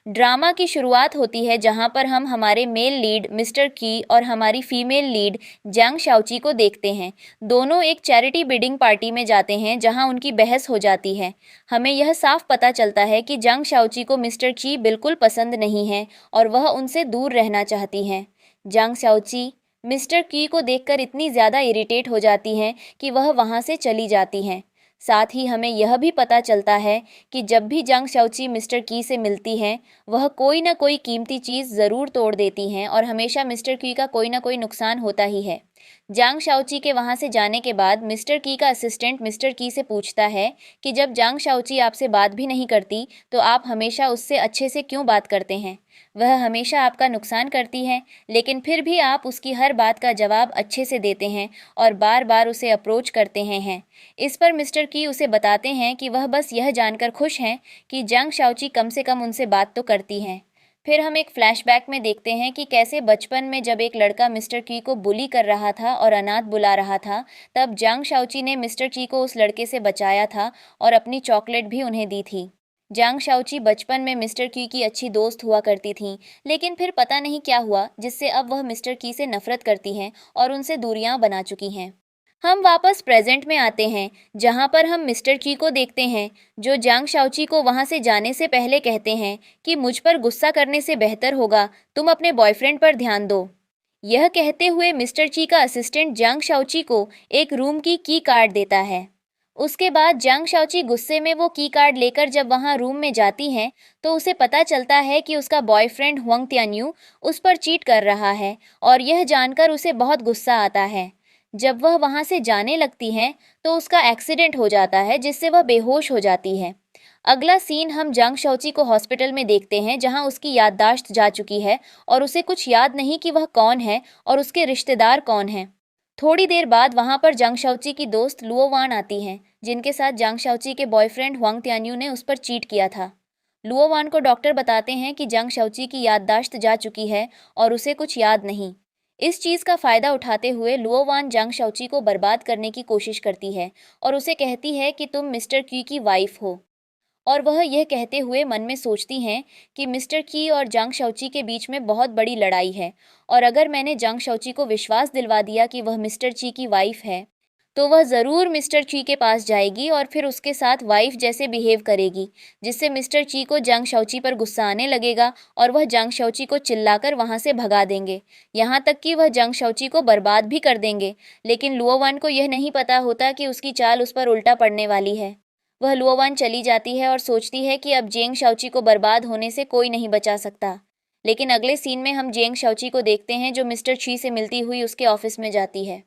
Drama की शुरुआत होती है जहां पर हम हमारे मेल लीड मिस्टर की और हमारी फीमेल लीड जांग शाओची को देखते हैं। दोनों एक चैरिटी बिडिंग पार्टी में जाते हैं जहां उनकी बहस हो जाती है। हमें यह साफ पता चलता है कि जांग शाओची को मिस्टर की बिल्कुल पसंद नहीं है और वह उनसे दूर रहना चाहती हैं। जांग शाओची मिस्टर की को देखकर इतनी ज़्यादा इरिटेट हो जाती हैं कि वह वहां से चली जाती हैं। साथ ही हमें यह भी पता चलता है कि जब भी जांग शाओची मिस्टर की से मिलती हैं, वह कोई ना कोई कीमती चीज़ ज़रूर तोड़ देती हैं और हमेशा मिस्टर की का कोई ना कोई नुकसान होता ही है। जांग शाओची के वहाँ से जाने के बाद मिस्टर की का असिस्टेंट मिस्टर की से पूछता है कि जब जांग शाओची आपसे बात भी नहीं करती तो आप हमेशा उससे अच्छे से क्यों बात करते हैं। वह हमेशा आपका नुकसान करती है, लेकिन फिर भी आप उसकी हर बात का जवाब अच्छे से देते हैं और बार बार उसे अप्रोच करते हैं। इस पर मिस्टर की उसे बताते हैं कि वह बस यह जानकर खुश हैं कि जांग शाओची कम से कम उनसे बात तो करती हैं। फिर हम एक फ्लैशबैक में देखते हैं कि कैसे बचपन में जब एक लड़का मिस्टर की को बुली कर रहा था और अनाथ बुला रहा था, तब जांग शाओची ने मिस्टर की को उस लड़के से बचाया था और अपनी चॉकलेट भी उन्हें दी थी। जांग शाओची बचपन में मिस्टर की अच्छी दोस्त हुआ करती थीं, लेकिन फिर पता नहीं क्या हुआ जिससे अब वह मिस्टर की से नफरत करती हैं और उनसे दूरियां बना चुकी हैं। हम वापस प्रेजेंट में आते हैं जहां पर हम मिस्टर की को देखते हैं जो जांग शाओची को वहां से जाने से पहले कहते हैं कि मुझ पर गुस्सा करने से बेहतर होगा तुम अपने बॉयफ्रेंड पर ध्यान दो। यह कहते हुए मिस्टर ची का असिस्टेंट जांग शाओची को एक रूम की कार्ड देता है। उसके बाद जांग शाओची गुस्से में वो की कार्ड लेकर जब वहां रूम में जाती हैं तो उसे पता चलता है कि उसका बॉयफ्रेंड हुआंग तियान्यू उस पर चीट कर रहा है और यह जानकर उसे बहुत गुस्सा आता है। जब वह वहां से जाने लगती हैं तो उसका एक्सीडेंट हो जाता है जिससे वह बेहोश हो जाती है। अगला सीन हम जांग शाओची को हॉस्पिटल में देखते हैं जहां उसकी याददाश्त जा चुकी है और उसे कुछ याद नहीं कि वह कौन है और उसके रिश्तेदार कौन हैं। थोड़ी देर बाद वहां पर जांग शाओची की दोस्त लुओ वान आती हैं जिनके साथ जांग शाओची के बॉयफ्रेंड हुआंग तियान्यू ने उस पर चीट किया था। लुओ वान को डॉक्टर बताते हैं कि जांग शाओची की याददाश्त जा चुकी है और उसे कुछ याद नहीं। इस चीज़ का फ़ायदा उठाते हुए लुओ वान जांग शाओची को बर्बाद करने की कोशिश करती है और उसे कहती है कि तुम मिस्टर की वाइफ हो। और वह यह कहते हुए मन में सोचती हैं कि मिस्टर की और जांग शाओची के बीच में बहुत बड़ी लड़ाई है और अगर मैंने जांग शाओची को विश्वास दिलवा दिया कि वह मिस्टर ची की वाइफ है तो वह ज़रूर मिस्टर ची के पास जाएगी और फिर उसके साथ वाइफ जैसे बिहेव करेगी, जिससे मिस्टर ची को जांग शाओची पर गुस्सा आने लगेगा और वह जांग शाओची को चिल्लाकर वहाँ से भगा देंगे। यहाँ तक कि वह जांग शाओची को बर्बाद भी कर देंगे, लेकिन लुओवान को यह नहीं पता होता कि उसकी चाल उस पर उल्टा पड़ने वाली है। वह लुओवान चली जाती है और सोचती है कि अब जेंग शाओची को बर्बाद होने से कोई नहीं बचा सकता। लेकिन अगले सीन में हम जेंग शाओची को देखते हैं जो मिस्टर ची से मिलती हुई उसके ऑफिस में जाती है।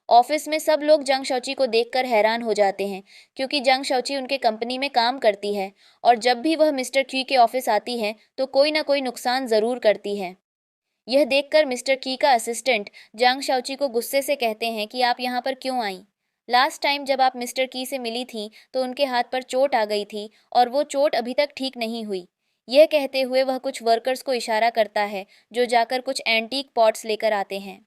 ऑफिस में सब लोग जांग शाओची को देखकर हैरान हो जाते हैं क्योंकि जांग शाओची उनके कंपनी में काम करती है और जब भी वह मिस्टर की के ऑफिस आती है तो कोई ना कोई नुकसान ज़रूर करती है। यह देखकर मिस्टर की का असिस्टेंट जांग शाओची को गुस्से से कहते हैं कि आप यहाँ पर क्यों आई। लास्ट टाइम जब आप मिस्टर की से मिली थी तो उनके हाथ पर चोट आ गई थी और वो चोट अभी तक ठीक नहीं हुई। यह कहते हुए वह कुछ वर्कर्स को इशारा करता है जो जाकर कुछ एंटीक पॉट्स लेकर आते हैं।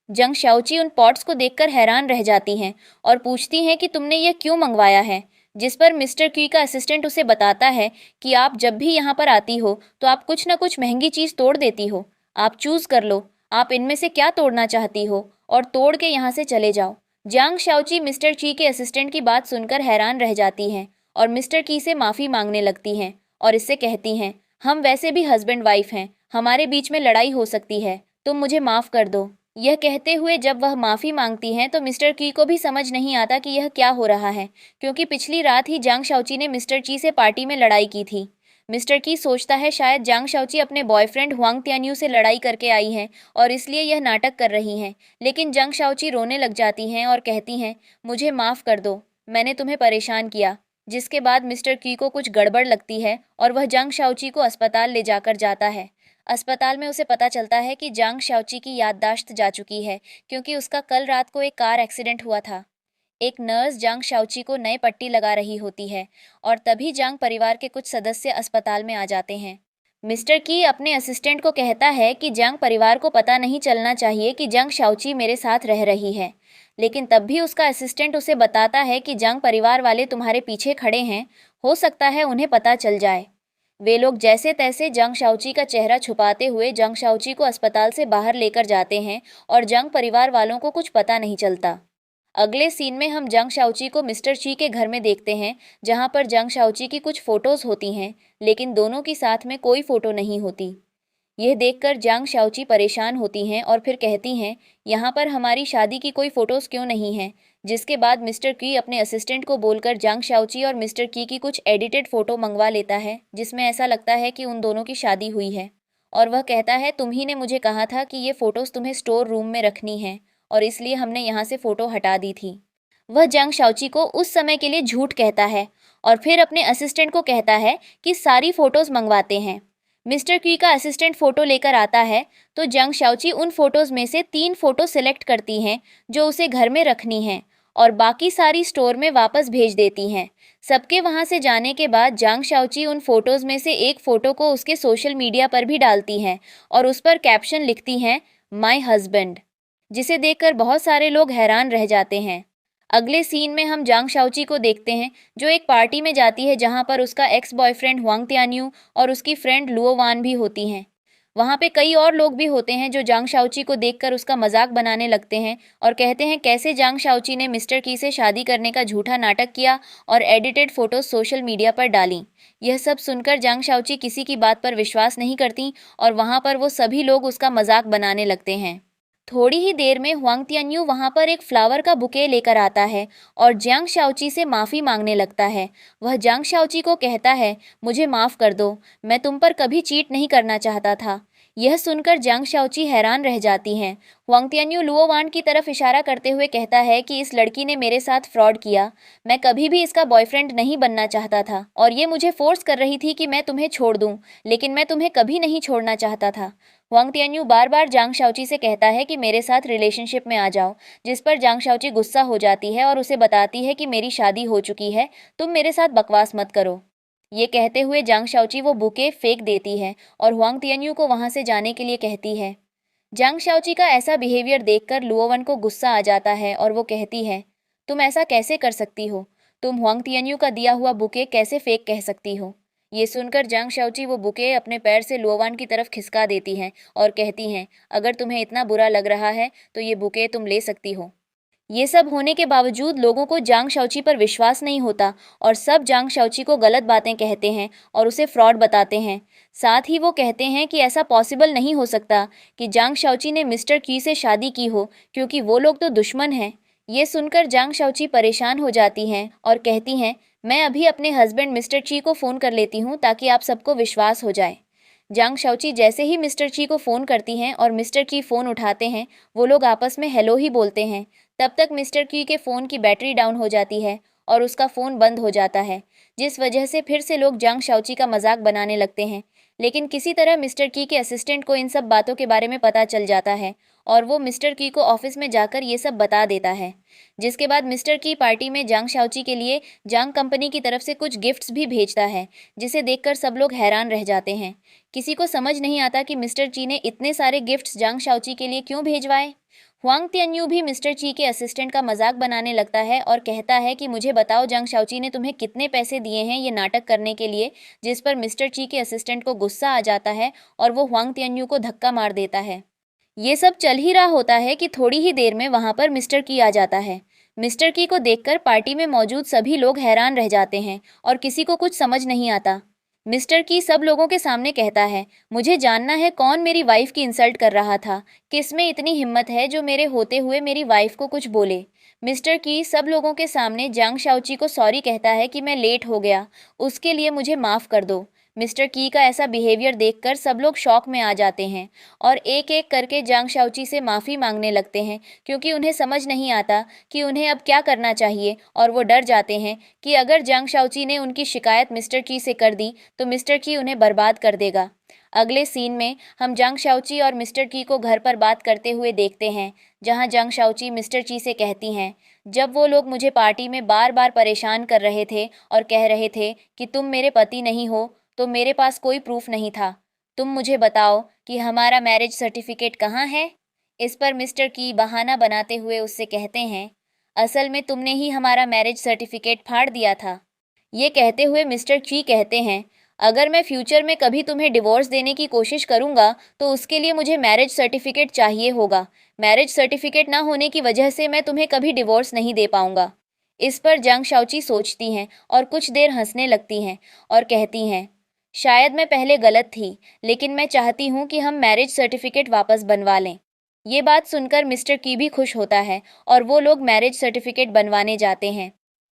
जंग शाओची उन पॉट्स को देखकर हैरान रह जाती हैं और पूछती हैं कि तुमने यह क्यों मंगवाया है, जिस पर मिस्टर की का असिस्टेंट उसे बताता है कि आप जब भी यहाँ पर आती हो तो आप कुछ ना कुछ महंगी चीज़ तोड़ देती हो। आप चूज़ कर लो, आप इनमें से क्या तोड़ना चाहती हो और तोड़ के यहाँ से चले जाओ। जांग शाओची मिस्टर की के असिस्टेंट की बात सुनकर हैरान रह जाती हैं और मिस्टर की से माफ़ी मांगने लगती हैं और इससे कहती हैं, हम वैसे भी हस्बैंड वाइफ हैं, हमारे बीच में लड़ाई हो सकती है, तुम मुझे माफ़ कर दो। यह कहते हुए जब वह माफ़ी मांगती हैं तो मिस्टर की को भी समझ नहीं आता कि यह क्या हो रहा है, क्योंकि पिछली रात ही जांग शाओची ने मिस्टर ची से पार्टी में लड़ाई की थी। मिस्टर की सोचता है शायद जांग शाओची अपने बॉयफ्रेंड हुआंग तियान्यू से लड़ाई करके आई हैं और इसलिए यह नाटक कर रही हैं, लेकिन जांग शाओची रोने लग जाती हैं और कहती हैं, मुझे माफ़ कर दो, मैंने तुम्हें परेशान किया। जिसके बाद मिस्टर की को कुछ गड़बड़ लगती है और वह जांग शाओची को अस्पताल ले जाकर जाता है। अस्पताल में उसे पता चलता है कि जांग शाओची की याददाश्त जा चुकी है क्योंकि उसका कल रात को एक कार एक्सीडेंट हुआ था। एक नर्स जांग शाओची को नए पट्टी लगा रही होती है और तभी जांग परिवार के कुछ सदस्य अस्पताल में आ जाते हैं। मिस्टर की अपने असिस्टेंट को कहता है कि जांग परिवार को पता नहीं चलना चाहिए कि जांग शाओची मेरे साथ रह रही है, लेकिन तब भी उसका असिस्टेंट उसे बताता है कि जांग परिवार वाले तुम्हारे पीछे खड़े हैं, हो सकता है उन्हें पता चल जाए। वे लोग जैसे तैसे जंग शाओची का चेहरा छुपाते हुए जंग शाओची को अस्पताल से बाहर लेकर जाते हैं और जंग परिवार वालों को कुछ पता नहीं चलता। अगले सीन में हम जंग शाओची को मिस्टर ची के घर में देखते हैं, जहां पर जंग शाओची की कुछ फोटोज होती हैं, लेकिन दोनों की साथ में कोई फोटो नहीं होती। यह देखकर जंग शाओची परेशान होती हैं और फिर कहती हैं, यहाँ पर हमारी शादी की कोई फोटोज क्यों नहीं है। जिसके बाद मिस्टर की अपने असिस्टेंट को बोलकर जंग शाओची और मिस्टर की कुछ एडिटेड फोटो मंगवा लेता है, जिसमें ऐसा लगता है कि उन दोनों की शादी हुई है। और वह कहता है, तुम ही ने मुझे कहा था कि ये फोटोज तुम्हें स्टोर रूम में रखनी है और इसलिए हमने यहाँ से फोटो हटा दी थी। वह जंग शाओची को उस समय के लिए झूठ कहता है और फिर अपने असिस्टेंट को कहता है कि सारी फोटोज मंगवाते हैं। मिस्टर की का असिस्टेंट फोटो लेकर आता है तो जंग शाओची उन फोटोज में से 3 फोटो सिलेक्ट करती हैं जो उसे घर में रखनी हैं और बाकी सारी स्टोर में वापस भेज देती हैं। सबके वहां से जाने के बाद जंग शाओची उन फोटोज में से एक फोटो को उसके सोशल मीडिया पर भी डालती हैं और उस पर कैप्शन लिखती हैं, माय हस्बैंड, जिसे देखकर बहुत सारे लोग हैरान रह जाते हैं। अगले सीन में हम जंग शाओची को देखते हैं जो एक पार्टी में जाती है जहां पर उसका एक्स बॉयफ्रेंड हुआंग तियान्यू और उसकी फ्रेंड लुओ वान भी होती हैं। वहां पे कई और लोग भी होते हैं जो जंग शाओची को देखकर उसका मजाक बनाने लगते हैं और कहते हैं कैसे जंग शाओची ने मिस्टर की से शादी करने का झूठा नाटक किया और एडिटेड फोटोज सोशल मीडिया पर डाली। यह सब सुनकर जंग शाओची किसी की बात पर विश्वास नहीं करती और वहां पर वो सभी लोग उसका मजाक बनाने लगते हैं। थोड़ी ही देर में हुआंग तियान्यू वहां पर एक फ्लावर का बुके लेकर आता है और जंग शाओची से माफ़ी मांगने लगता है। वह जंग शाओची को कहता है, मुझे माफ़ कर दो, मैं तुम पर कभी चीट नहीं करना चाहता था। यह सुनकर जंग शाओची हैरान रह जाती हैं। हुआंग तियान्यू लुओ वान की तरफ इशारा करते हुए कहता है कि इस लड़की ने मेरे साथ फ्रॉड किया, मैं कभी भी इसका बॉयफ्रेंड नहीं बनना चाहता था और ये मुझे फोर्स कर रही थी कि मैं तुम्हें छोड़ दूं, लेकिन मैं तुम्हें कभी नहीं छोड़ना चाहता था। हुआंग तियान्यू बार बार जंग शाओची से कहता है कि मेरे साथ रिलेशनशिप में आ जाओ, जिस पर जंग शाओची गुस्सा हो जाती है और उसे बताती है कि मेरी शादी हो चुकी है, तुम मेरे साथ बकवास मत करो। ये कहते हुए जंग शाओची वो बुके फेंक देती है और हुआंग तियान्यू को वहां से जाने के लिए कहती है। जंग शाओची का ऐसा बिहेवियर देखकर लुओवन को गुस्सा आ जाता है और वो कहती है, तुम ऐसा कैसे कर सकती हो, तुम हुआंग तियान्यू का दिया हुआ बुके कैसे फेंक कह सकती हो। ये सुनकर जंग शाओची वो बुके अपने पैर से लुओवान की तरफ खिसका देती हैं और कहती हैं, अगर तुम्हें इतना बुरा लग रहा है तो ये बुके तुम ले सकती हो। ये सब होने के बावजूद लोगों को जंग शाओची पर विश्वास नहीं होता और सब जंग शाओची को गलत बातें कहते हैं और उसे फ्रॉड बताते हैं। साथ ही वो कहते हैं कि ऐसा पॉसिबल नहीं हो सकता कि जंग शाओची ने मिस्टर की से शादी की हो, क्योंकि वो लोग तो दुश्मन हैं। ये सुनकर जंग शाओची परेशान हो जाती हैं और कहती हैं, मैं अभी अपने हस्बैंड मिस्टर ची को फ़ोन कर लेती हूँ ताकि आप सबको विश्वास हो जाए। जंग शाओची जैसे ही मिस्टर ची को फ़ोन करती हैं और मिस्टर की फ़ोन उठाते हैं, वो लोग आपस में हेलो ही बोलते हैं। तब तक मिस्टर की के फ़ोन की बैटरी डाउन हो जाती है और उसका फ़ोन बंद हो जाता है, जिस वजह से फिर से लोग जंग शाओची का मजाक बनाने लगते हैं। लेकिन किसी तरह मिस्टर की के असिस्टेंट को इन सब बातों के बारे में पता चल जाता है और वो मिस्टर की को ऑफिस में जाकर ये सब बता देता है। जिसके बाद मिस्टर की पार्टी में जंग शाओची के लिए जंग कंपनी की तरफ से कुछ गिफ्ट्स भी भेजता है, जिसे देखकर सब लोग हैरान रह जाते हैं। किसी को समझ नहीं आता कि मिस्टर ची ने इतने सारे गिफ्ट्स जंग शाओची के लिए क्यों भेजवाए। हुआंग तियान्यू भी मिस्टर ची के असिस्टेंट का मजाक बनाने लगता है और कहता है कि मुझे बताओ जंग शाओची ने तुम्हें कितने पैसे दिए हैं ये नाटक करने के लिए, जिस पर मिस्टर ची के असिस्टेंट को गुस्सा आ जाता है और वो हुआंग तियान्यू को धक्का मार देता है। ये सब चल ही रहा होता है कि थोड़ी ही देर में वहां पर मिस्टर की आ जाता है। मिस्टर की को देखकर पार्टी में मौजूद सभी लोग हैरान रह जाते हैं और किसी को कुछ समझ नहीं आता। मिस्टर की सब लोगों के सामने कहता है, मुझे जानना है कौन मेरी वाइफ की इंसल्ट कर रहा था, किस में इतनी हिम्मत है जो मेरे होते हुए मेरी वाइफ को कुछ बोले। मिस्टर की सब लोगों के सामने जंग शाओची को सॉरी कहता है कि मैं लेट हो गया, उसके लिए मुझे माफ़ कर दो। मिस्टर की का ऐसा बिहेवियर देखकर सब लोग शॉक में आ जाते हैं और एक एक करके जंग शाओची से माफ़ी मांगने लगते हैं, क्योंकि उन्हें समझ नहीं आता कि उन्हें अब क्या करना चाहिए और वो डर जाते हैं कि अगर जंग शाओची ने उनकी शिकायत मिस्टर की से कर दी तो मिस्टर की उन्हें बर्बाद कर देगा। अगले सीन में हम जंग शाओची और मिस्टर की को घर पर बात करते हुए देखते हैं, जहां जंग शाओची मिस्टर की से कहती हैं, जब वो लोग मुझे पार्टी में बार बार परेशान कर रहे थे और कह रहे थे कि तुम मेरे पति नहीं हो, तो मेरे पास कोई प्रूफ नहीं था। तुम मुझे बताओ कि हमारा मैरिज सर्टिफिकेट कहाँ है। इस पर मिस्टर की बहाना बनाते हुए उससे कहते हैं, असल में तुमने ही हमारा मैरिज सर्टिफिकेट फाड़ दिया था। ये कहते हुए मिस्टर की कहते हैं, अगर मैं फ्यूचर में कभी तुम्हें डिवोर्स देने की कोशिश करूंगा तो उसके लिए मुझे मैरिज सर्टिफिकेट चाहिए होगा। मैरिज सर्टिफिकेट ना होने की वजह से मैं तुम्हें कभी डिवोर्स नहीं दे पाऊंगा। इस पर जांग शाओची सोचती हैं और कुछ देर हंसने लगती हैं और कहती हैं, शायद मैं पहले गलत थी, लेकिन मैं चाहती हूँ कि हम मैरिज सर्टिफिकेट वापस बनवा लें। ये बात सुनकर मिस्टर की भी खुश होता है और वो लोग मैरिज सर्टिफिकेट बनवाने जाते हैं।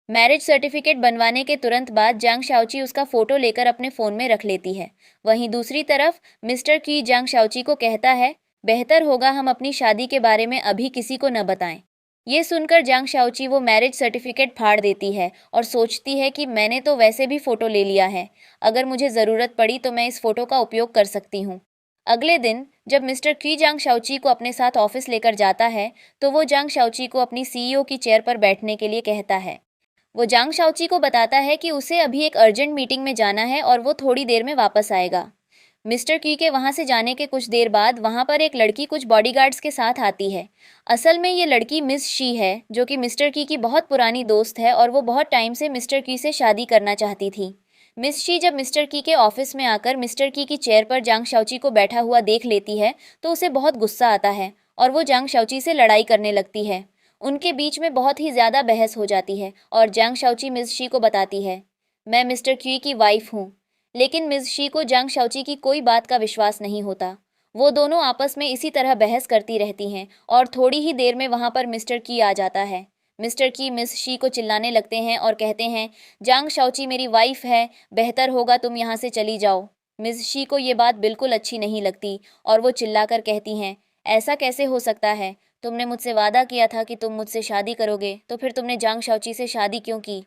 मैरिज सर्टिफिकेट बनवाने के तुरंत बाद जांग शाओची उसका फोटो लेकर अपने फ़ोन में रख लेती है। वहीं दूसरी तरफ मिस्टर की जांग शाओची को कहता है, बेहतर होगा हम अपनी शादी के बारे में अभी किसी को न बताएं। ये सुनकर जांग शाओची वो मैरिज सर्टिफिकेट फाड़ देती है और सोचती है कि मैंने तो वैसे भी फ़ोटो ले लिया है, अगर मुझे ज़रूरत पड़ी तो मैं इस फ़ोटो का उपयोग कर सकती हूँ। अगले दिन जब मिस्टर की जांग शाओची को अपने साथ ऑफिस लेकर जाता है तो वो जांग शाओची को अपनी सीईओ की चेयर पर बैठने के लिए कहता है। वो जांग शाओची को बताता है कि उसे अभी एक अर्जेंट मीटिंग में जाना है और वो थोड़ी देर में वापस आएगा। मिस्टर की के वहाँ से जाने के कुछ देर बाद वहाँ पर एक लड़की कुछ बॉडीगार्ड्स के साथ आती है। असल में ये लड़की मिस शी है, जो कि मिस्टर की बहुत पुरानी दोस्त है और वो बहुत टाइम से मिस्टर की से शादी करना चाहती थी। मिस शी जब मिस्टर की के ऑफिस में आकर मिस्टर की चेयर पर जांग शाओची को बैठा हुआ देख लेती है तो उसे बहुत गुस्सा आता है और वो जांग शाओची से लड़ाई करने लगती है। उनके बीच में बहुत ही ज़्यादा बहस हो जाती है और जांग शाओची मिस शी को बताती है, मैं मिस्टर की वाइफ हूँ। लेकिन मिस शी को जांग शाओची की कोई बात का विश्वास नहीं होता। वो दोनों आपस में इसी तरह बहस करती रहती हैं और थोड़ी ही देर में वहाँ पर मिस्टर की आ जाता है। मिस्टर की मिस शी को चिल्लाने लगते हैं और कहते हैं, जांग शाओची मेरी वाइफ है, बेहतर होगा तुम यहाँ से चली जाओ। मिस शी को ये बात बिल्कुल अच्छी नहीं लगती और वो चिल्लाकर कहती हैं, ऐसा कैसे हो सकता है, तुमने मुझसे वादा किया था कि तुम मुझसे शादी करोगे, तो फिर तुमने जांग शाओची से शादी क्यों की।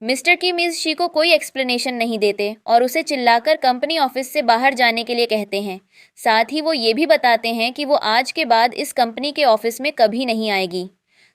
मिस्टर की मिस शी को कोई एक्सप्लेनेशन नहीं देते और उसे चिल्लाकर कंपनी ऑफिस से बाहर जाने के लिए कहते हैं। साथ ही वो ये भी बताते हैं कि वो आज के बाद इस कंपनी के ऑफिस में कभी नहीं आएगी।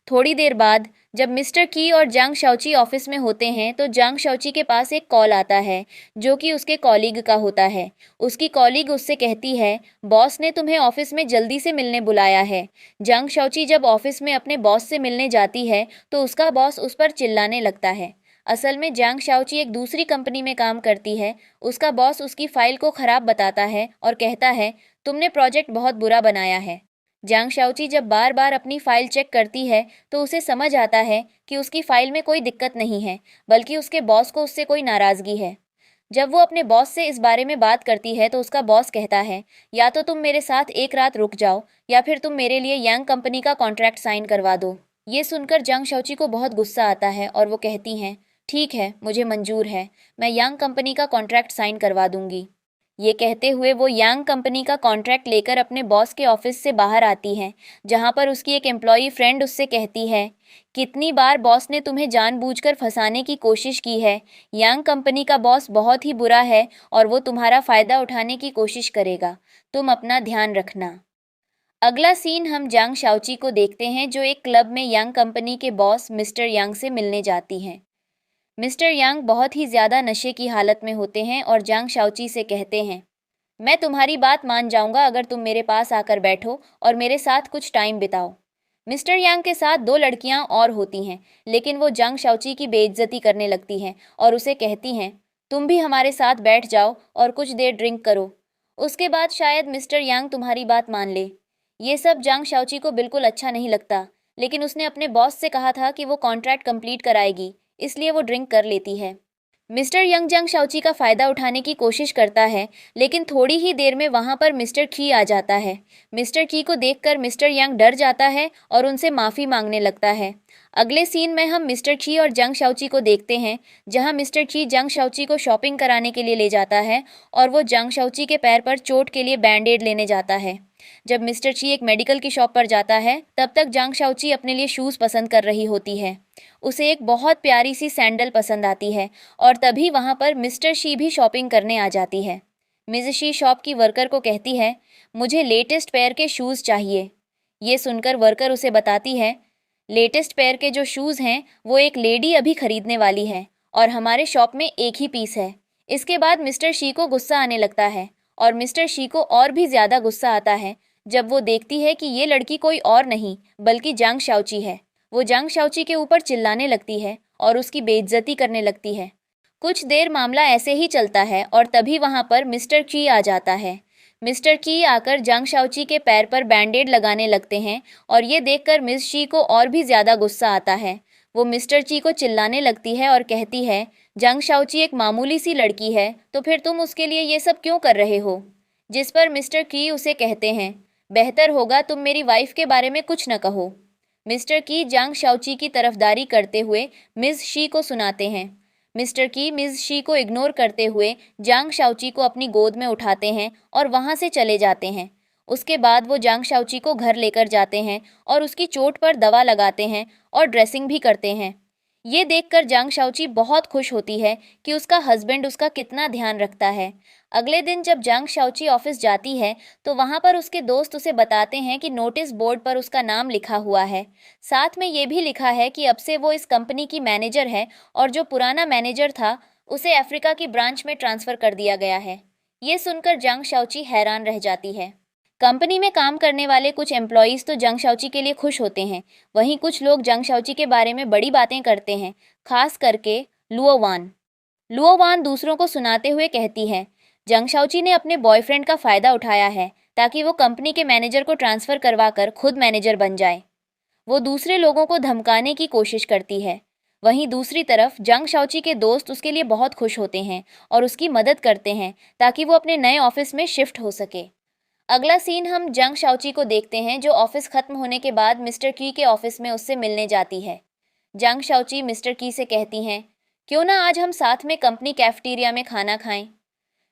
थोड़ी देर बाद जब मिस्टर की और जांग शाओची ऑफिस में होते हैं तो जांग शाओची के पास एक कॉल आता है जो कि उसके कॉलीग का होता है। उसकी कॉलीग उससे कहती है, बॉस ने तुम्हें ऑफिस में जल्दी से मिलने बुलाया है। जांग शाओची जब ऑफिस में अपने बॉस से मिलने जाती है तो उसका बॉस उस पर चिल्लाने लगता है। असल में जांग शाओची एक दूसरी कंपनी में काम करती है। उसका बॉस उसकी फाइल को खराब बताता है और कहता है, तुमने प्रोजेक्ट बहुत बुरा बनाया है। जांग शाओची जब बार बार अपनी फाइल चेक करती है तो उसे समझ आता है कि उसकी फाइल में कोई दिक्कत नहीं है, बल्कि उसके बॉस को उससे कोई नाराज़गी है। जब वो अपने बॉस से इस बारे में बात करती है तो उसका बॉस कहता है, या तो तुम मेरे साथ एक रात रुक जाओ या फिर तुम मेरे लिए यांग कंपनी का कॉन्ट्रैक्ट साइन करवा दो। ये सुनकर जांग शाओची को बहुत गुस्सा आता है और वो कहती हैं, ठीक है, मुझे मंजूर है, मैं यांग कंपनी का कॉन्ट्रैक्ट साइन करवा दूंगी। ये कहते हुए वो यांग कंपनी का कॉन्ट्रैक्ट लेकर अपने बॉस के ऑफिस से बाहर आती हैं, जहां पर उसकी एक एम्प्लॉई फ्रेंड उससे कहती है, कितनी बार बॉस ने तुम्हें जानबूझकर फंसाने की कोशिश की है। यांग कंपनी का बॉस बहुत ही बुरा है और वो तुम्हारा फ़ायदा उठाने की कोशिश करेगा। तुम अपना ध्यान रखना। अगला सीन हम जांग शाओची को देखते हैं जो एक क्लब में यांग कंपनी के बॉस मिस्टर यांग से मिलने जाती हैं। मिस्टर यांग बहुत ही ज़्यादा नशे की हालत में होते हैं और जांग शाओची से कहते हैं, मैं तुम्हारी बात मान जाऊंगा अगर तुम मेरे पास आकर बैठो और मेरे साथ कुछ टाइम बिताओ। मिस्टर यांग के साथ दो लड़कियां और होती हैं, लेकिन वो जांग शाओची की बेइज्जती करने लगती हैं और उसे कहती हैं, तुम भी हमारे साथ बैठ जाओ और कुछ देर ड्रिंक करो, उसके बाद शायद मिस्टर यांग तुम्हारी बात मान ले। ये सब जांग शाओची को बिल्कुल अच्छा नहीं लगता, लेकिन उसने अपने बॉस से कहा था कि वो कॉन्ट्रैक्ट कंप्लीट कराएगी, इसलिए वो ड्रिंक कर लेती है। मिस्टर यंग जांग शाओची का फ़ायदा उठाने की कोशिश करता है, लेकिन थोड़ी ही देर में वहाँ पर मिस्टर की आ जाता है। मिस्टर की को देखकर मिस्टर यंग डर जाता है और उनसे माफ़ी मांगने लगता है। अगले सीन में हम मिस्टर की और जांग शाओची को देखते हैं, जहाँ मिस्टर की जांग शाओची को शॉपिंग कराने के लिए ले जाता है और वो जांग शाओची के पैर पर चोट के लिए बैंडेड लेने जाता है। जब मिस्टर ची एक मेडिकल की शॉप पर जाता है तब तक जांग शाओची अपने लिए शूज़ पसंद कर रही होती है। उसे एक बहुत प्यारी सी सैंडल पसंद आती है और तभी वहाँ पर मिस्टर शी भी शॉपिंग करने आ जाती है। मिस शी शॉप की वर्कर को कहती है, मुझे लेटेस्ट पेयर के शूज़ चाहिए। ये सुनकर वर्कर उसे बताती है, लेटेस्ट पेयर के जो शूज़ हैं वो एक लेडी अभी खरीदने वाली है और हमारे शॉप में एक ही पीस है। इसके बाद मिस्टर शी को गुस्सा आने लगता है और मिस्टर शी को और भी ज़्यादा गुस्सा आता है जब वो देखती है कि ये लड़की कोई और नहीं बल्कि जांग शाओची है। वो जांग शाओची के ऊपर चिल्लाने लगती है और उसकी बेइज्जती करने लगती है। कुछ देर मामला ऐसे ही चलता है और तभी वहाँ पर मिस्टर की आ जाता है। मिस्टर की आकर जांग शाओची के पैर पर बैंडेड लगाने लगते हैं और ये देखकर मिस शी को और भी ज़्यादा गुस्सा आता है। वो मिस्टर ची को चिल्लाने लगती है और कहती है, जांग शाओची एक मामूली सी लड़की है, तो फिर तुम उसके लिए ये सब क्यों कर रहे हो? जिस पर मिस्टर की उसे कहते हैं, बेहतर होगा तुम मेरी वाइफ के बारे में कुछ न कहो। मिस्टर की जांग शाओची की तरफदारी करते हुए मिस शी को सुनाते हैं। मिस्टर की मिस शी को इग्नोर करते हुए जांग शाओची को अपनी गोद में उठाते हैं और वहाँ से चले जाते हैं। उसके बाद वो जांग शाओची को घर लेकर जाते हैं और उसकी चोट पर दवा लगाते हैं और ड्रेसिंग भी करते हैं। ये देखकर जांग शाओची बहुत खुश होती है कि उसका हस्बैंड उसका कितना ध्यान रखता है। अगले दिन जब जांग शाओची ऑफिस जाती है तो वहाँ पर उसके दोस्त उसे बताते हैं कि नोटिस बोर्ड पर उसका नाम लिखा हुआ है। साथ में ये भी लिखा है कि अब से वो इस कंपनी की मैनेजर है और जो पुराना मैनेजर था उसे अफ्रीका की ब्रांच में ट्रांसफ़र कर दिया गया है। ये सुनकर जांग शाओची हैरान रह जाती है। कंपनी में काम करने वाले कुछ एम्प्लॉयज़ तो जांग शाओची के लिए खुश होते हैं, वहीं कुछ लोग जांग शाओची के बारे में बड़ी बातें करते हैं, खास करके लुओ वान। लुओ वान दूसरों को सुनाते हुए कहती है, जांग शाओची ने अपने बॉयफ्रेंड का फ़ायदा उठाया है ताकि वो कंपनी के मैनेजर को ट्रांसफ़र करवाकर खुद मैनेजर बन जाए। वो दूसरे लोगों को धमकाने की कोशिश करती है। वहीं दूसरी तरफ जांग शाओची के दोस्त उसके लिए बहुत खुश होते हैं और उसकी मदद करते हैं ताकि वो अपने नए ऑफिस में शिफ्ट हो सके। अगला सीन हम जांग शाओची को देखते हैं जो ऑफिस खत्म होने के बाद मिस्टर की के ऑफिस में उससे मिलने जाती है। जांग शाओची मिस्टर की से कहती हैं, क्यों ना आज हम साथ में कंपनी कैफेटेरिया में खाना खाएं।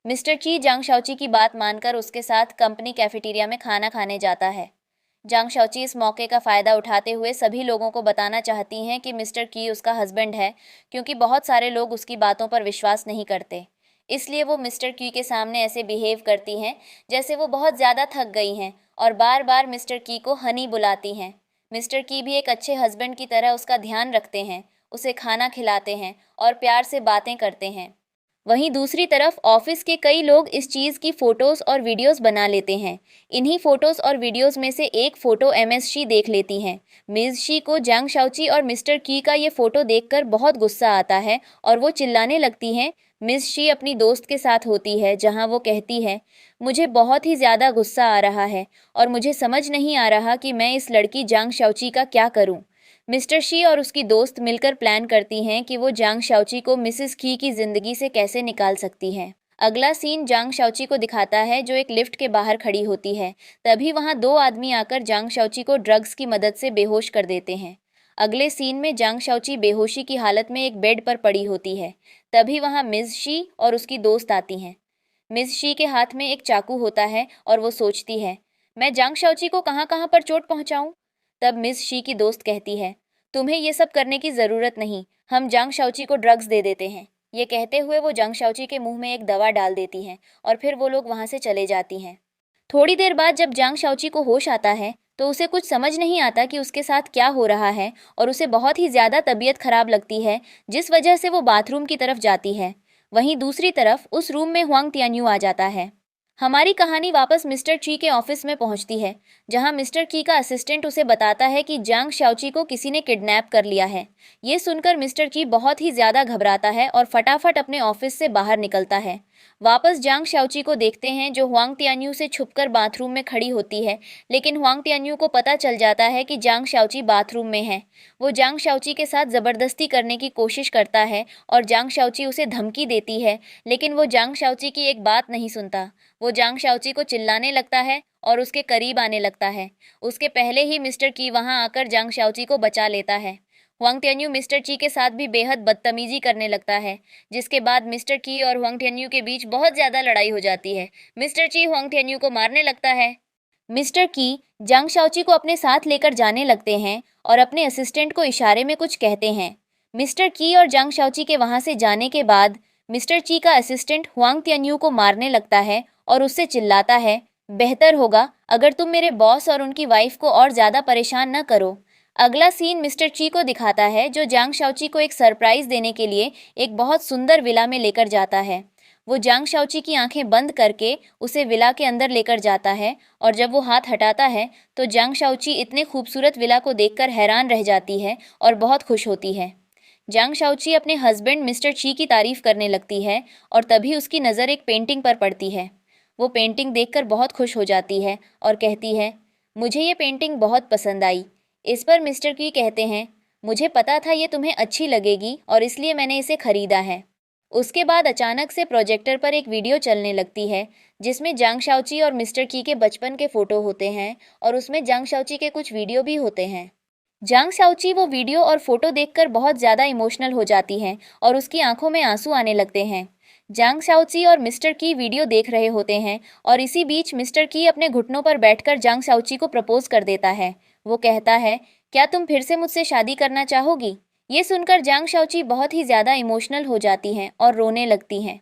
मिस्टर की जांग शाओची की बात मानकर उसके साथ कंपनी कैफेटेरिया में खाना खाने जाता है। जांग शाओची इस मौके का फ़ायदा उठाते हुए सभी लोगों को बताना चाहती हैं कि मिस्टर की उसका हस्बैंड है, क्योंकि बहुत सारे लोग उसकी बातों पर विश्वास नहीं करते। इसलिए वो मिस्टर की के सामने ऐसे बिहेव करती हैं जैसे वो बहुत ज़्यादा थक गई हैं और बार बार मिस्टर की को हनी बुलाती हैं। मिस्टर की भी एक अच्छे हस्बैंड की तरह उसका ध्यान रखते हैं, उसे खाना खिलाते हैं और प्यार से बातें करते हैं। वहीं दूसरी तरफ ऑफिस के कई लोग इस चीज़ की फ़ोटोज़ और वीडियोस बना लेते हैं। इन्हीं फ़ोटोज़ और वीडियोस में से एक फ़ोटो एमएस शी देख लेती हैं। मिस शी को जांग शाओची और मिस्टर की का ये फ़ोटो देखकर बहुत गुस्सा आता है और वो चिल्लाने लगती हैं। मिस शी अपनी दोस्त के साथ होती है जहां वो कहती है, मुझे बहुत ही ज़्यादा गुस्सा आ रहा है और मुझे समझ नहीं आ रहा कि मैं इस लड़की जांग शाओची का क्या करूं। मिस्टर शी और उसकी दोस्त मिलकर प्लान करती हैं कि वो जांग शाओची को मिसेस की ज़िंदगी से कैसे निकाल सकती हैं। अगला सीन जांग शाओची को दिखाता है जो एक लिफ्ट के बाहर खड़ी होती है। तभी वहां दो आदमी आकर जांग शाओची को ड्रग्स की मदद से बेहोश कर देते हैं। अगले सीन में जांग शाओची बेहोशी की हालत में एक बेड पर पड़ी होती है। तभी वहां मिस शी और उसकी दोस्त आती हैं। मिस शी के हाथ में एक चाकू होता है और वो सोचती है, मैं जांग शाओची को कहाँ कहाँ पर चोट पहुँचाऊँ। तब मिस शी की दोस्त कहती है, तुम्हें ये सब करने की ज़रूरत नहीं, हम जांग शाओची को ड्रग्स दे देते हैं। ये कहते हुए वो जांग शाओची के मुंह में एक दवा डाल देती हैं और फिर वो लोग वहाँ से चले जाती हैं। थोड़ी देर बाद जब जांग शाओची को होश आता है तो उसे कुछ समझ नहीं आता कि उसके साथ क्या हो रहा है और उसे बहुत ही ज़्यादा तबीयत खराब लगती है, जिस वजह से वो बाथरूम की तरफ जाती है। वहीं दूसरी तरफ उस रूम में हुआंग तियान्यू आ जाता है। हमारी कहानी वापस मिस्टर ची के ऑफिस में पहुंचती है, जहां मिस्टर की का असिस्टेंट उसे बताता है कि जांग शाओची को किसी ने किडनैप कर लिया है। ये सुनकर मिस्टर की बहुत ही ज़्यादा घबराता है और फटाफट अपने ऑफिस से बाहर निकलता है। वापस जांग शाओची को देखते हैं जो हुआंग तियान्यू से छुपकर बाथरूम में खड़ी होती है, लेकिन हुआंग तियान्यू को पता चल जाता है कि जांग शाओची बाथरूम में है। वो जांग शाओची के साथ ज़बरदस्ती करने की कोशिश करता है और जांग शाओची उसे धमकी देती है, लेकिन वो जांग शाओची की एक बात नहीं सुनता। वो जांग शाओची को चिल्लाने लगता है और उसके करीब आने लगता है। उसके पहले ही मिस्टर की वहां आकर जांग शाओची को बचा लेता है। हुआंग तियान्यू मिस्टर ची के साथ भी बेहद बदतमीजी करने लगता है, जिसके बाद मिस्टर की और हुआंग तियान्यू के बीच बहुत ज़्यादा लड़ाई हो जाती है। मिस्टर ची हुआंग तियान्यू को मारने लगता है। मिस्टर की जांग शाओची को अपने साथ लेकर जाने लगते हैं और अपने असिस्टेंट को इशारे में कुछ कहते हैं। मिस्टर की और जांग शाओची के वहाँ से जाने के बाद मिस्टर ची का असिस्टेंट हुआंग तियान्यू को मारने लगता है और उससे चिल्लाता है, बेहतर होगा अगर तुम मेरे बॉस और उनकी वाइफ को और ज़्यादा परेशान न करो। अगला सीन मिस्टर ची को दिखाता है जो जांग शाओची को एक सरप्राइज़ देने के लिए एक बहुत सुंदर विला में लेकर जाता है। वो जांग शाओची की आंखें बंद करके उसे विला के अंदर लेकर जाता है और जब वो हाथ हटाता है तो जांग शाओची इतने खूबसूरत विला को देखकर हैरान रह जाती है और बहुत खुश होती है। जांग शाओची अपने हस्बैंड मिस्टर ची की तारीफ करने लगती है और तभी उसकी नज़र एक पेंटिंग पर पड़ती है। वो पेंटिंग देखकर बहुत खुश हो जाती है और कहती है, मुझे ये पेंटिंग बहुत पसंद आई। इस पर मिस्टर की कहते हैं, मुझे पता था ये तुम्हें अच्छी लगेगी और इसलिए मैंने इसे खरीदा है। उसके बाद अचानक से प्रोजेक्टर पर एक वीडियो चलने लगती है जिसमें जांग शाओची और मिस्टर की के बचपन के फ़ोटो होते हैं और उसमें जांग शाओची के कुछ वीडियो भी होते हैं। जांग शाओची वो वीडियो और फोटो देखकर बहुत ज़्यादा इमोशनल हो जाती हैं और उसकी आंखों में आंसू आने लगते हैं। जांग शाओची और मिस्टर की वीडियो देख रहे होते हैं और इसी बीच मिस्टर की अपने घुटनों पर बैठकर जांग शाओची को प्रपोज कर देता है। वो कहता है, क्या तुम फिर से मुझसे शादी करना चाहोगी? ये सुनकर जांग शाओची बहुत ही ज़्यादा इमोशनल हो जाती हैं और रोने लगती हैं।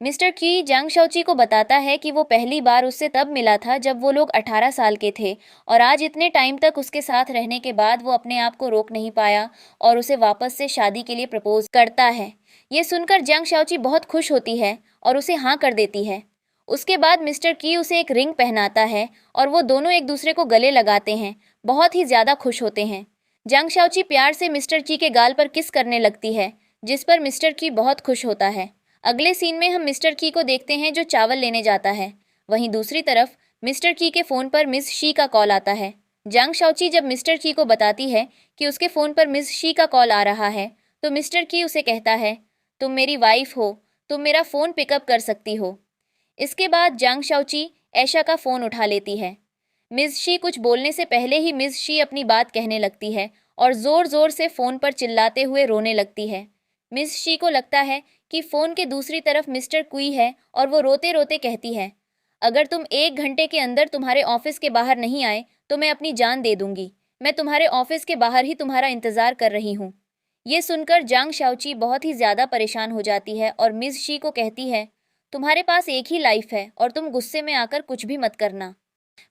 मिस्टर की जांग शाओची को बताता है कि वो पहली बार उससे तब मिला था जब वो लोग 18 साल के थे और आज इतने टाइम तक उसके साथ रहने के बाद वो अपने आप को रोक नहीं पाया और उसे वापस से शादी के लिए प्रपोज करता है। ये सुनकर जांग शाओची बहुत खुश होती है और उसे हाँ कर देती है। उसके बाद मिस्टर की उसे एक रिंग पहनाता है और वो दोनों एक दूसरे को गले लगाते हैं। बहुत ही ज़्यादा खुश होते हैं। जांग शाओची प्यार से मिस्टर की के गाल पर किस करने लगती है जिस पर मिस्टर की बहुत खुश होता है। अगले सीन में हम मिस्टर की को देखते हैं जो चावल लेने जाता है। वहीं दूसरी तरफ मिस्टर की के फ़ोन पर मिस शी का कॉल आता है। जांग शाओची जब मिस्टर की को बताती है कि उसके फ़ोन पर मिस शी का कॉल आ रहा है तो मिस्टर की उसे कहता है, तुम मेरी वाइफ हो, तुम मेरा फ़ोन पिकअप कर सकती हो। इसके बाद जांग शाओची ऐशा का फ़ोन उठा लेती है। मिस शी कुछ बोलने से पहले ही मिस शी अपनी बात कहने लगती है और ज़ोर ज़ोर से फ़ोन पर चिल्लाते हुए रोने लगती है। मिस शी को लगता है कि फ़ोन के दूसरी तरफ मिस्टर कुई है और वो रोते रोते कहती है, अगर तुम 1 घंटे के अंदर तुम्हारे ऑफिस के बाहर नहीं आए तो मैं अपनी जान दे दूंगी। मैं तुम्हारे ऑफिस के बाहर ही तुम्हारा इंतज़ार कर रही हूँ। ये सुनकर जांग शाओची बहुत ही ज़्यादा परेशान हो जाती है और मिस शी को कहती है, तुम्हारे पास एक ही लाइफ है और तुम गुस्से में आकर कुछ भी मत करना।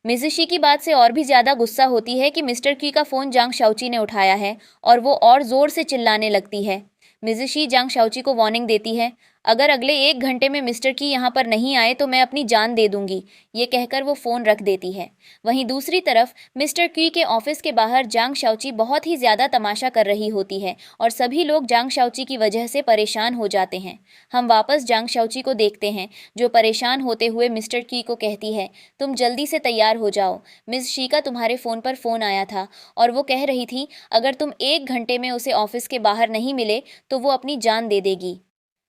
मिज़ुशी की बात से और भी ज़्यादा गुस्सा होती है कि मिस्टर की का फ़ोन जांग शाओची ने उठाया है और वो और ज़ोर से चिल्लाने लगती है। मिज़ुशी जांग शाओची को वार्निंग देती है, अगर अगले 1 घंटे में मिस्टर की यहाँ पर नहीं आए तो मैं अपनी जान दे दूंगी। ये कहकर वो फ़ोन रख देती है। वहीं दूसरी तरफ मिस्टर की के ऑफिस के बाहर जांग शाओची बहुत ही ज़्यादा तमाशा कर रही होती है और सभी लोग जांग शाओची की वजह से परेशान हो जाते हैं। हम वापस जांग शाओची को देखते हैं जो परेशान होते हुए मिस्टर की को कहती है, तुम जल्दी से तैयार हो जाओ, मिस शी का तुम्हारे फ़ोन पर फ़ोन आया था और वो कह रही थी अगर तुम 1 घंटे में उसे ऑफिस के बाहर नहीं मिले तो वो अपनी जान दे देगी।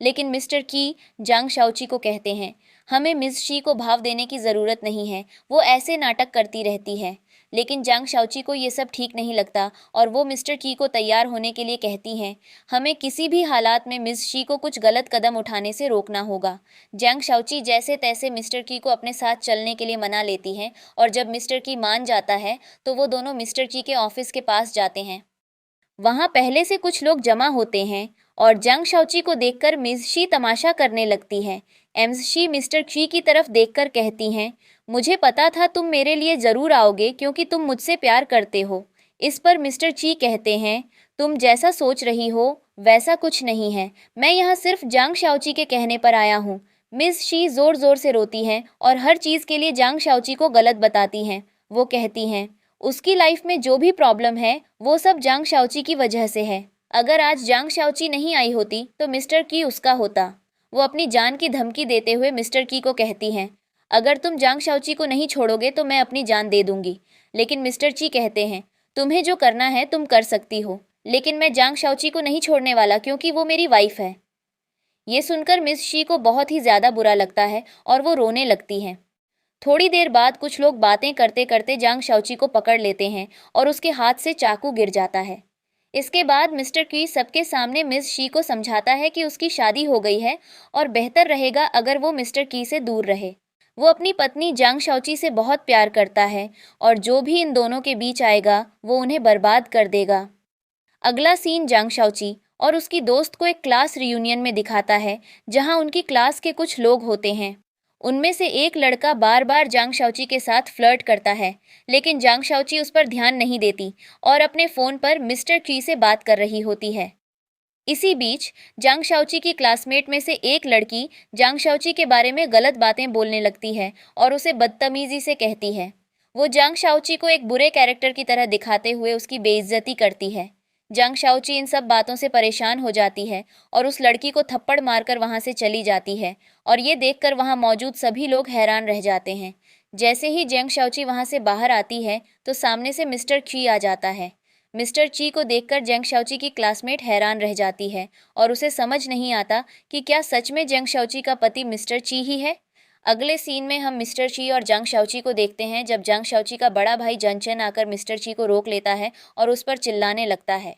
लेकिन मिस्टर की जांग शाओची को कहते हैं, हमें मिस शी को भाव देने की ज़रूरत नहीं है, वो ऐसे नाटक करती रहती है। लेकिन जांग शाओची को ये सब ठीक नहीं लगता और वो मिस्टर की को तैयार होने के लिए कहती हैं, हमें किसी भी हालात में मिस शी को कुछ गलत कदम उठाने से रोकना होगा। जांग शाओची जैसे तैसे मिस्टर की को अपने साथ चलने के लिए मना लेती हैं और जब मिस्टर की मान जाता है तो वो दोनों मिस्टर की के ऑफिस के पास जाते हैं। वहाँ पहले से कुछ लोग जमा होते हैं और जांग शाओची को देखकर मिस शी तमाशा करने लगती है। एम्स शी मिस्टर ची की तरफ देखकर कहती हैं, मुझे पता था तुम मेरे लिए ज़रूर आओगे क्योंकि तुम मुझसे प्यार करते हो। इस पर मिस्टर ची कहते हैं, तुम जैसा सोच रही हो वैसा कुछ नहीं है, मैं यहाँ सिर्फ जांग शाओची के कहने पर आया हूँ। मिस शी ज़ोर ज़ोर से रोती हैं और हर चीज़ के लिए जांग शाओची को गलत बताती हैं। वो कहती हैं, उसकी लाइफ में जो भी प्रॉब्लम है वो सब जांग शाओची की वजह से है। अगर आज जांग शाओची नहीं आई होती तो मिस्टर की उसका होता। वो अपनी जान की धमकी देते हुए मिस्टर की को कहती हैं, अगर तुम जांग शाओची को नहीं छोड़ोगे तो मैं अपनी जान दे दूंगी। लेकिन मिस्टर ची कहते हैं, तुम्हें जो करना है तुम कर सकती हो, लेकिन मैं जांग शाओची को नहीं छोड़ने वाला क्योंकि वो मेरी वाइफ है। ये सुनकर मिस शी को बहुत ही ज़्यादा बुरा लगता है और वो रोने लगती हैं। थोड़ी देर बाद कुछ लोग बातें करते करते जांग शाओची को पकड़ लेते हैं और उसके हाथ से चाकू गिर जाता है। इसके बाद मिस्टर की सबके सामने मिस शी को समझाता है कि उसकी शादी हो गई है और बेहतर रहेगा अगर वो मिस्टर की से दूर रहे। वो अपनी पत्नी जांग शाओची से बहुत प्यार करता है और जो भी इन दोनों के बीच आएगा वो उन्हें बर्बाद कर देगा। अगला सीन जांग शाओची और उसकी दोस्त को एक क्लास रियूनियन में दिखाता है जहां उनकी क्लास के कुछ लोग होते हैं। उनमें से एक लड़का बार बार जांग शाओची के साथ फ्लर्ट करता है, लेकिन जांग शाओची उस पर ध्यान नहीं देती और अपने फ़ोन पर मिस्टर की से बात कर रही होती है। इसी बीच जांग शाओची की क्लासमेट में से एक लड़की जांग शाओची के बारे में गलत बातें बोलने लगती है और उसे बदतमीजी से कहती है। वो जांग शाओची को एक बुरे कैरेक्टर की तरह दिखाते हुए उसकी बेइज्जती करती है। जांग शाओची इन सब बातों से परेशान हो जाती है और उस लड़की को थप्पड़ मारकर वहां से चली जाती है और ये देखकर वहां मौजूद सभी लोग हैरान रह जाते हैं। जैसे ही जांग शाओची वहां से बाहर आती है तो सामने से मिस्टर ची आ जाता है। मिस्टर ची को देखकर जांग शाओची की क्लासमेट हैरान रह जाती है और उसे समझ नहीं आता कि क्या सच में जांग शाओची का पति मिस्टर ची ही है। अगले सीन में हम मिस्टर ची और जांग शाओची को देखते हैं जब जांग शाओची का बड़ा भाई जंचन आकर मिस्टर ची को रोक लेता है और उस पर चिल्लाने लगता है।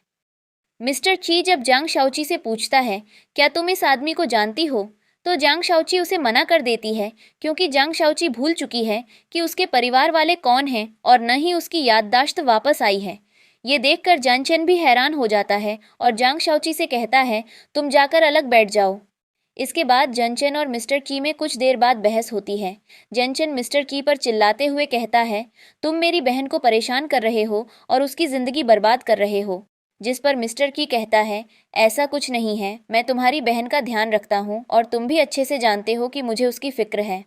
मिस्टर ची जब जांग शाओची से पूछता है, क्या तुम इस आदमी को जानती हो, तो जांग शाओची उसे मना कर देती है क्योंकि जांग शाओची भूल चुकी है कि उसके परिवार वाले कौन हैं और न ही उसकी याददाश्त वापस आई है। ये देखकर जंचन भी हैरान हो जाता है और जांग शाओची से कहता है, तुम जाकर अलग बैठ जाओ। इसके बाद जंचन और मिस्टर की में कुछ देर बाद बहस होती है। जंचन मिस्टर की पर चिल्लाते हुए कहता है, तुम मेरी बहन को परेशान कर रहे हो और उसकी ज़िंदगी बर्बाद कर रहे हो। जिस पर मिस्टर की कहता है, ऐसा कुछ नहीं है, मैं तुम्हारी बहन का ध्यान रखता हूँ और तुम भी अच्छे से जानते हो कि मुझे उसकी फ़िक्र है।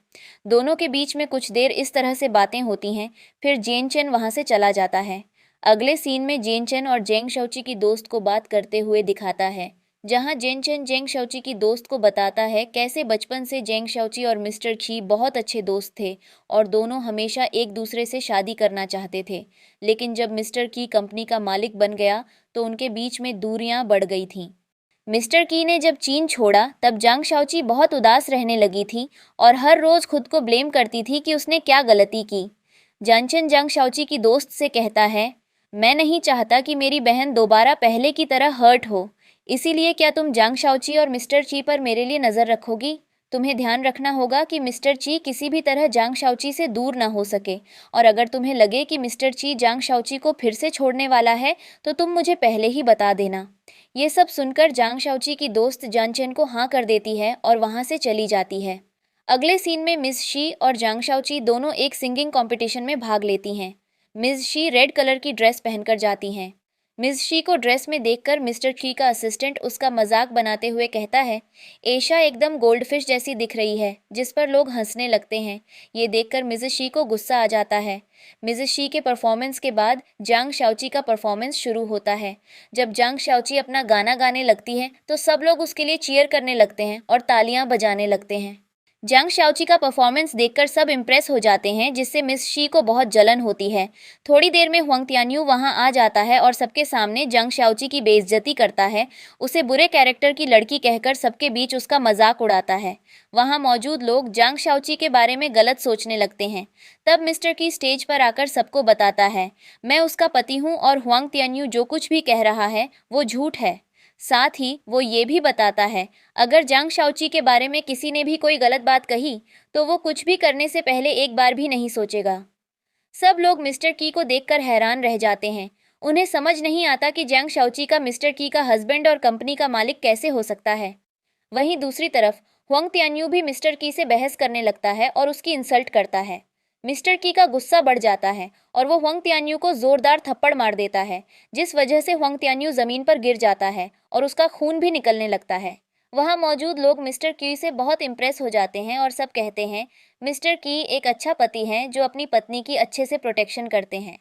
दोनों के बीच में कुछ देर इस तरह से बातें होती हैं, फिर जेनचन वहाँ से चला जाता है। अगले सीन में जेनचन और जेंग शाओची की दोस्त को बात करते हुए दिखाता है, जहां जेनचन जेंग शाओची की दोस्त को बताता है कैसे बचपन से जेंग शाओची और मिस्टर ची बहुत अच्छे दोस्त थे और दोनों हमेशा एक दूसरे से शादी करना चाहते थे। लेकिन जब मिस्टर की कंपनी का मालिक बन गया तो उनके बीच में दूरियां बढ़ गई थीं। मिस्टर की ने जब चीन छोड़ा तब जांग शाओची बहुत उदास रहने लगी थी और हर रोज खुद को ब्लेम करती थी कि उसने क्या गलती की। जानचन जांग शाओची की दोस्त से कहता है, मैं नहीं चाहता कि मेरी बहन दोबारा पहले की तरह हर्ट हो, इसीलिए क्या तुम जांग शाओची और मिस्टर ची पर मेरे लिए नज़र रखोगी। तुम्हें ध्यान रखना होगा कि मिस्टर ची किसी भी तरह जांग शाओची से दूर ना हो सके, और अगर तुम्हें लगे कि मिस्टर ची जांग शाओची को फिर से छोड़ने वाला है तो तुम मुझे पहले ही बता देना। ये सब सुनकर जांग शाओची की दोस्त जानचन को हाँ कर देती है और वहाँ से चली जाती है। अगले सीन में मिस शी और जांग शाओची दोनों एक सिंगिंग कंपटीशन में भाग लेती हैं। मिस शी रेड कलर की ड्रेस पहनकर जाती हैं। मिस शी को ड्रेस में देखकर मिस्टर शी का असिस्टेंट उसका मजाक बनाते हुए कहता है, एशा एकदम गोल्डफिश जैसी दिख रही है, जिस पर लोग हंसने लगते हैं। ये देखकर मिसेस शी को गुस्सा आ जाता है। मिसेस शी के परफॉर्मेंस के बाद जांग शाओची का परफॉर्मेंस शुरू होता है। जब जांग शाओची अपना गाना गाने लगती है तो सब लोग उसके लिए चीयर करने लगते हैं और तालियां बजाने लगते हैं। जांग शाओची का परफॉर्मेंस देखकर सब इम्प्रेस हो जाते हैं, जिससे मिस शी को बहुत जलन होती है। थोड़ी देर में हुआंग तियान्यू वहां आ जाता है और सबके सामने जांग शाओची की बेइज्जती करता है, उसे बुरे कैरेक्टर की लड़की कहकर सबके बीच उसका मजाक उड़ाता है। वहां मौजूद लोग जांग शाओची के बारे में गलत सोचने लगते हैं। तब मिस्टर की स्टेज पर आकर सबको बताता है, मैं उसका पति हूँ और हुआंग तियान्यू जो कुछ भी कह रहा है वो झूठ है। साथ ही वो ये भी बताता है, अगर जांग शाओची के बारे में किसी ने भी कोई गलत बात कही तो वो कुछ भी करने से पहले एक बार भी नहीं सोचेगा। सब लोग मिस्टर की को देखकर हैरान रह जाते हैं। उन्हें समझ नहीं आता कि जांग शाओची का मिस्टर की का हस्बैंड और कंपनी का मालिक कैसे हो सकता है। वहीं दूसरी तरफ हुआंग तियान्यू भी मिस्टर की से बहस करने लगता है और उसकी इंसल्ट करता है। मिस्टर की का गुस्सा बढ़ जाता है और वो हुआंग तियान्यू को जोरदार थप्पड़ मार देता है, जिस वजह से हुआंग तियान्यू जमीन पर गिर जाता है और उसका खून भी निकलने लगता है। वहां मौजूद लोग मिस्टर की से बहुत इम्प्रेस हो जाते हैं और सब कहते हैं, मिस्टर की एक अच्छा पति हैं जो अपनी पत्नी की अच्छे से प्रोटेक्शन करते हैं।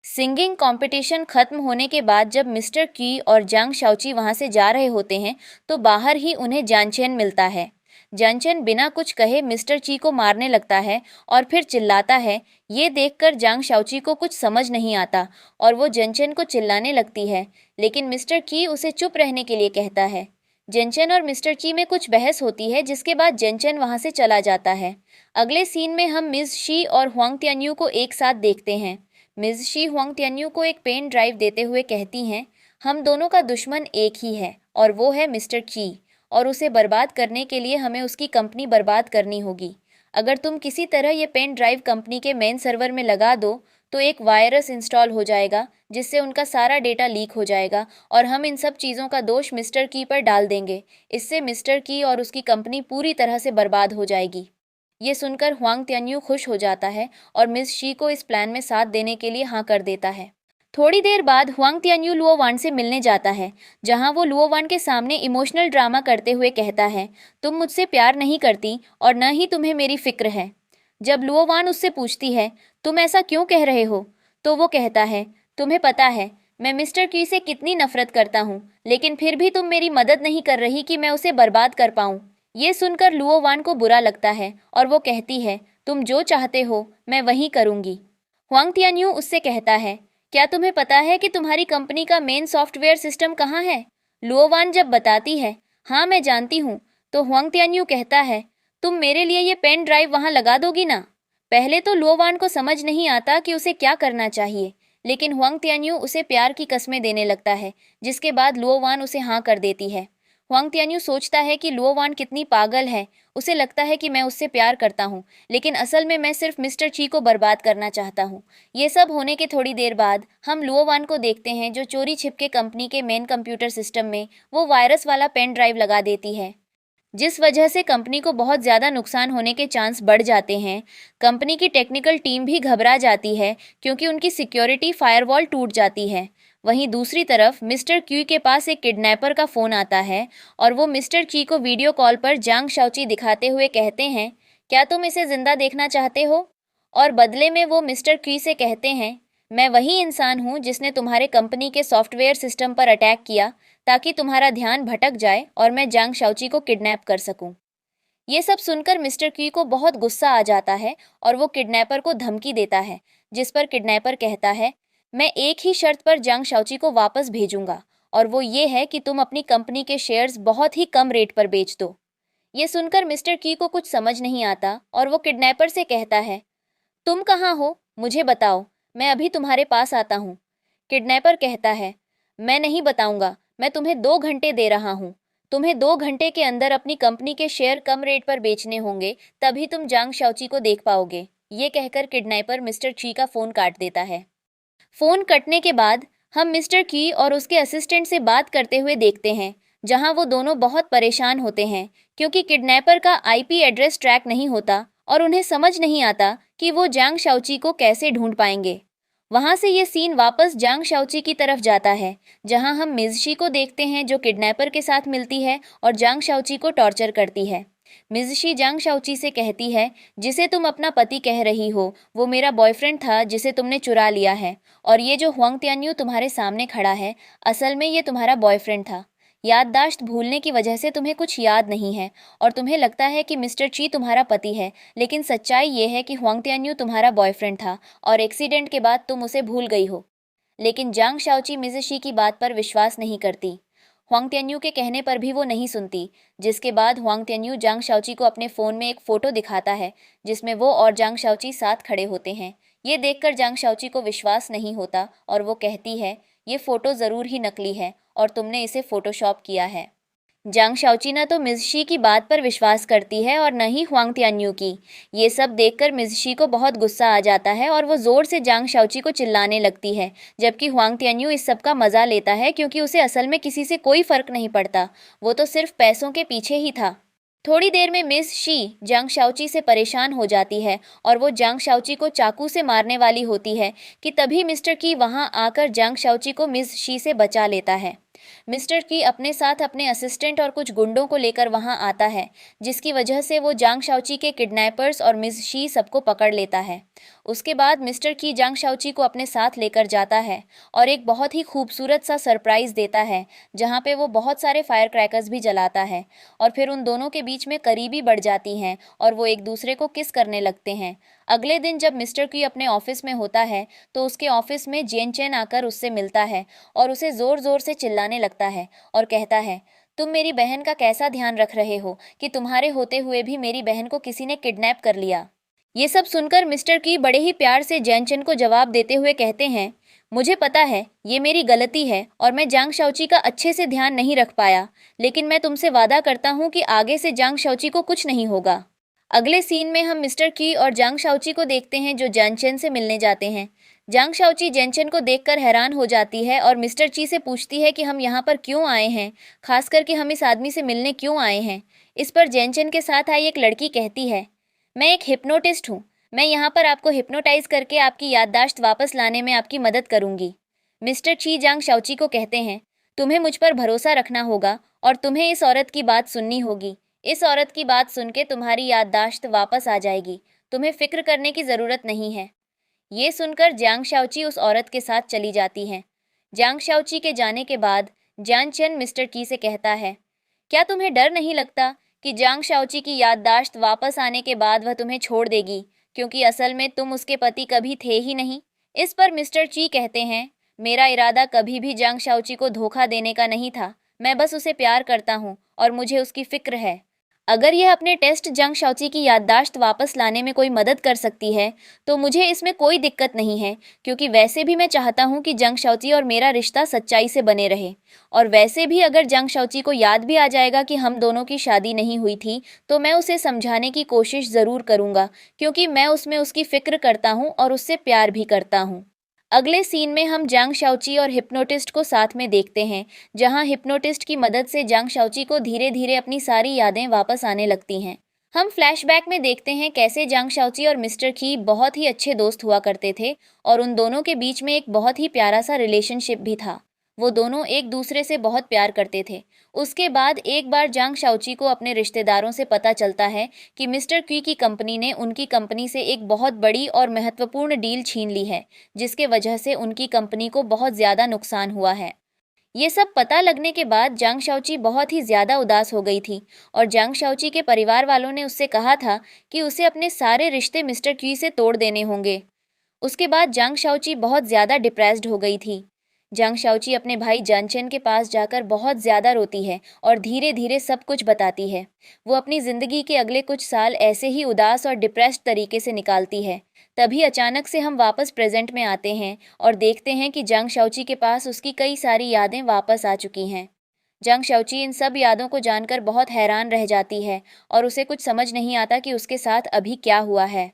सिंगिंग कंपटीशन खत्म होने के बाद जब मिस्टर की और जांग शाओची वहां से जा रहे होते हैं तो बाहर ही उन्हें जानचेन मिलता है। जानचेन बिना कुछ कहे मिस्टर ची को मारने लगता है और फिर चिल्लाता है। ये देखकर जांग शाओची को कुछ समझ नहीं आता और वो जनचेन को चिल्लाने लगती है, लेकिन मिस्टर की उसे चुप रहने के लिए कहता है। जनचेन और मिस्टर ची में कुछ बहस होती है, जिसके बाद जनचेन वहां से चला जाता है। अगले सीन में हम मिस शी और हुआंग तियान्यू को एक साथ देखते हैं। मिस शी हुआंग तियान्यू को एक पेन ड्राइव देते हुए कहती हैं, हम दोनों का दुश्मन एक ही है और वो है मिस्टर की, और उसे बर्बाद करने के लिए हमें उसकी कंपनी बर्बाद करनी होगी। अगर तुम किसी तरह ये पेन ड्राइव कंपनी के मेन सर्वर में लगा दो तो एक वायरस इंस्टॉल हो जाएगा, जिससे उनका सारा डेटा लीक हो जाएगा और हम इन सब चीज़ों का दोष मिस्टर की पर डाल देंगे। इससे मिस्टर की और उसकी कंपनी पूरी तरह से बर्बाद हो जाएगी। ये सुनकर हुआंग तियान्यू खुश हो जाता है और मिस शी को इस प्लान में साथ देने के लिए हाँ कर देता है। थोड़ी देर बाद हुआंग तियान्यू लुओ वान से मिलने जाता है, जहां वो लुओ वान के सामने इमोशनल ड्रामा करते हुए कहता है, तुम मुझसे प्यार नहीं करती और न ही तुम्हें मेरी फिक्र है। जब लुओ वान उससे पूछती है, तुम ऐसा क्यों कह रहे हो, तो वो कहता है, तुम्हें पता है मैं मिस्टर क्यू से कितनी नफरत करता हूँ, लेकिन फिर भी तुम मेरी मदद नहीं कर रही कि मैं उसे बर्बाद कर पाऊँ। ये सुनकर लुओ वान को बुरा लगता है और वो कहती है, तुम जो चाहते हो मैं वही करूँगी। हुआंग तियान्यू उससे कहता है, क्या तुम्हें पता है कि तुम्हारी कंपनी का मेन सॉफ्टवेयर सिस्टम कहाँ है? लुओ वान जब बताती है, हाँ मैं जानती हूँ, तो हुआंग तियान्यू कहता है, तुम मेरे लिए ये पेन ड्राइव वहाँ लगा दोगी ना? पहले तो लुओ वान को समझ नहीं आता कि उसे क्या करना चाहिए, लेकिन हुआंग तियान्यू उसे प्यार की कस्में देने लगता है, जिसके बाद लुओ वान उसे हाँ कर देती है। हुआंग तियान्यू सोचता है कि लुओ वान कितनी पागल है। उसे लगता है कि मैं उससे प्यार करता हूँ, लेकिन असल में मैं सिर्फ मिस्टर ची को बर्बाद करना चाहता हूँ। ये सब होने के थोड़ी देर बाद हम लुओ वान को देखते हैं, जो चोरी छिपके कंपनी के मेन कंप्यूटर सिस्टम में वो वायरस वाला पेन ड्राइव लगा देती है, जिस वजह से कंपनी को बहुत ज़्यादा नुकसान होने के चांस बढ़ जाते हैं। कंपनी की टेक्निकल टीम भी घबरा जाती है, क्योंकि उनकी सिक्योरिटी फायरवॉल टूट जाती है। वहीं दूसरी तरफ मिस्टर क्यू के पास एक किडनैपर का फ़ोन आता है और वो मिस्टर ची को वीडियो कॉल पर जांग शाओची दिखाते हुए कहते हैं, क्या तुम इसे ज़िंदा देखना चाहते हो? और बदले में वो मिस्टर क्यू से कहते हैं, मैं वही इंसान हूँ जिसने तुम्हारे कंपनी के सॉफ्टवेयर सिस्टम पर अटैक किया, ताकि तुम्हारा ध्यान भटक जाए और मैं जांग शाओची को किडनैप कर सकूं। ये सब सुनकर मिस्टर क्यू को बहुत गुस्सा आ जाता है और वो किडनैपर को धमकी देता है, जिस पर किडनैपर कहता है, मैं एक ही शर्त पर जांग शाओची को वापस भेजूंगा, और वो ये है कि तुम अपनी कंपनी के शेयर्स बहुत ही कम रेट पर बेच दो। ये सुनकर मिस्टर क्यू को कुछ समझ नहीं आता और वो किडनैपर से कहता है, तुम कहाँ हो, मुझे बताओ, मैं अभी तुम्हारे पास आता हूँ। किडनैपर कहता है, मैं नहीं बताऊंगा, मैं तुम्हें 2 घंटे दे रहा हूँ। तुम्हें 2 घंटे के अंदर अपनी कंपनी के शेयर कम रेट पर बेचने होंगे, तभी तुम जांग शाओची को देख पाओगे। ये कहकर किडनैपर मिस्टर ची का फोन काट देता है। फोन कटने के बाद हम मिस्टर की और उसके असिस्टेंट से बात करते हुए देखते हैं, जहां वो दोनों बहुत परेशान होते हैं, क्योंकि किडनैपर का आईपी एड्रेस ट्रैक नहीं होता और उन्हें समझ नहीं आता कि वो जांग शाओची को कैसे ढूंढ पाएंगे। वहां से ये सीन वापस जांग शाओची की तरफ जाता है, जहां हम मिज़शी को देखते हैं, जो किडनैपर के साथ मिलती है और जांग शाओची को टॉर्चर करती है। मिज़शी जांग शाओची से कहती है, जिसे तुम अपना पति कह रही हो, वो मेरा बॉयफ्रेंड था जिसे तुमने चुरा लिया है, और ये जो हुआंग तियान्यू तुम्हारे सामने खड़ा है, असल में ये तुम्हारा बॉयफ्रेंड था। याददाश्त भूलने की वजह से तुम्हें कुछ याद नहीं है और तुम्हें लगता है कि मिस्टर ची तुम्हारा पति है, लेकिन सच्चाई ये है कि हुआंग तियान्यू तुम्हारा बॉयफ्रेंड था और एक्सीडेंट के बाद तुम उसे भूल गई हो। लेकिन जांग शाओची मिज़शी की बात पर विश्वास नहीं करती। हुआंग तियान्यू के कहने पर भी वो नहीं सुनती, जिसके बाद हुआंग तियान्यू जांग शाओची को अपने फ़ोन में एक फ़ोटो दिखाता है, जिसमें वो और जांग शाओची साथ खड़े होते हैं। ये देखकर जांग शाओची को विश्वास नहीं होता और वो कहती है, ये फ़ोटो ज़रूर ही नकली है और तुमने इसे फ़ोटोशॉप किया है। जांग शाओची न तो मिज़शी की बात पर विश्वास करती है और न ही हुआंग तियान्यू की। ये सब देखकर मिज़शी को बहुत गुस्सा आ जाता है और वो ज़ोर से जांग शाओची को चिल्लाने लगती है, जबकि हुआंग तियान्यू इस सब का मज़ा लेता है, क्योंकि उसे असल में किसी से कोई फ़र्क नहीं पड़ता, वो तो सिर्फ पैसों के पीछे ही था। थोड़ी देर में मिस शी जांग शाओची से परेशान हो जाती है और वो जांग शाओची को चाकू से मारने वाली होती है कि तभी मिस्टर की वहां आकर जांग शाओची को मिस शी से बचा लेता है। मिस्टर की अपने साथ अपने असिस्टेंट और कुछ गुंडों को लेकर वहां आता है, जिसकी वजह से वो जांग शाओची के किडनैपर्स और मिस शी सबको पकड़ लेता है। उसके बाद मिस्टर की जांग शाओची को अपने साथ लेकर जाता है और एक बहुत ही खूबसूरत सा सरप्राइज़ देता है, जहाँ पे वो बहुत सारे फायर क्रैकर्स भी जलाता है और फिर उन दोनों के बीच में करीबी बढ़ जाती हैं और वो एक दूसरे को किस करने लगते हैं। अगले दिन जब मिस्टर की अपने ऑफिस में होता है, तो उसके ऑफिस में जेन चेन आकर उससे मिलता है और उसे ज़ोर ज़ोर से चिल्लाने लगता है और कहता है, तुम मेरी बहन का कैसा ध्यान रख रहे हो कि तुम्हारे होते हुए भी मेरी बहन को किसी ने किडनैप कर लिया। ये सब सुनकर मिस्टर की बड़े ही प्यार से जैन चेन को जवाब देते हुए कहते हैं, मुझे पता है ये मेरी गलती है और मैं जांग शाओची का अच्छे से ध्यान नहीं रख पाया, लेकिन मैं तुमसे वादा करता हूँ कि आगे से जांग शाओची को कुछ नहीं होगा। अगले सीन में हम मिस्टर की और जांग शाओची को देखते हैं, जो जैनचेन से मिलने जाते हैं। जांग शाओची जैनचेन को देखकर हैरान हो जाती है और मिस्टर ची से पूछती है कि हम यहाँ पर क्यों आए हैं, खास करके हम इस आदमी से मिलने क्यों आए हैं। इस पर जैनचेन के साथ आई एक लड़की कहती है, मैं एक हिप्नोटिस्ट हूँ, मैं यहाँ पर आपको हिप्नोटाइज करके आपकी याददाश्त वापस लाने में आपकी मदद करूँगी। मिस्टर ची जांग शाओची को कहते हैं, तुम्हें मुझ पर भरोसा रखना होगा और तुम्हें इस औरत की बात सुननी होगी। इस औरत की बात सुन के तुम्हारी याददाश्त वापस आ जाएगी, तुम्हें फिक्र करने की ज़रूरत नहीं है। ये सुनकर जांग शाओची उस औरत के साथ चली जाती हैं। जांग शाओची के जाने के बाद जान चेन मिस्टर की से कहता है, क्या तुम्हें डर नहीं लगता कि जांग शाओची की याददाश्त वापस आने के बाद वह तुम्हें छोड़ देगी, क्योंकि असल में तुम उसके पति कभी थे ही नहीं। इस पर मिस्टर ची कहते हैं, मेरा इरादा कभी भी जांग शाओची को धोखा देने का नहीं था, मैं बस उसे प्यार करता हूँ और मुझे उसकी फिक्र है। अगर यह अपने टेस्ट जांग शाओची की याददाश्त वापस लाने में कोई मदद कर सकती है तो मुझे इसमें कोई दिक्कत नहीं है, क्योंकि वैसे भी मैं चाहता हूं कि जांग शाओची और मेरा रिश्ता सच्चाई से बने रहे। और वैसे भी अगर जांग शाओची को याद भी आ जाएगा कि हम दोनों की शादी नहीं हुई थी तो मैं उसे समझाने की कोशिश ज़रूर करूंगा, क्योंकि मैं उसमें उसकी फिक्र करता हूँ और उससे प्यार भी करता हूँ। अगले सीन में हम जांग शाओची और हिप्नोटिस्ट को साथ में देखते हैं, जहां हिप्नोटिस्ट की मदद से जांग शाओची को धीरे धीरे अपनी सारी यादें वापस आने लगती हैं। हम फ्लैशबैक में देखते हैं कैसे जांग शाओची और मिस्टर की बहुत ही अच्छे दोस्त हुआ करते थे और उन दोनों के बीच में एक बहुत ही प्यारा सा रिलेशनशिप भी था। वो दोनों एक दूसरे से बहुत प्यार करते थे। उसके बाद एक बार जांग शाओची को अपने रिश्तेदारों से पता चलता है कि मिस्टर क्वी की कंपनी ने उनकी कंपनी से एक बहुत बड़ी और महत्वपूर्ण डील छीन ली है, जिसके वजह से उनकी कंपनी को बहुत ज़्यादा नुकसान हुआ है। ये सब पता लगने के बाद जांग शाओची बहुत ही ज़्यादा उदास हो गई थी और जांग शाओची के परिवार वालों ने उससे कहा था कि उसे अपने सारे रिश्ते मिस्टर क्वी से तोड़ देने होंगे। उसके बाद जांग शाओची बहुत ज़्यादा डिप्रेस्ड हो गई थी। जांग शाओची अपने भाई जानचेन के पास जाकर बहुत ज़्यादा रोती है और धीरे धीरे सब कुछ बताती है। वो अपनी ज़िंदगी के अगले कुछ साल ऐसे ही उदास और डिप्रेस्ड तरीके से निकालती है। तभी अचानक से हम वापस प्रेजेंट में आते हैं और देखते हैं कि जांग शाओची के पास उसकी कई सारी यादें वापस आ चुकी हैं। जांग शाओची इन सब यादों को जानकर बहुत हैरान रह जाती है और उसे कुछ समझ नहीं आता कि उसके साथ अभी क्या हुआ है।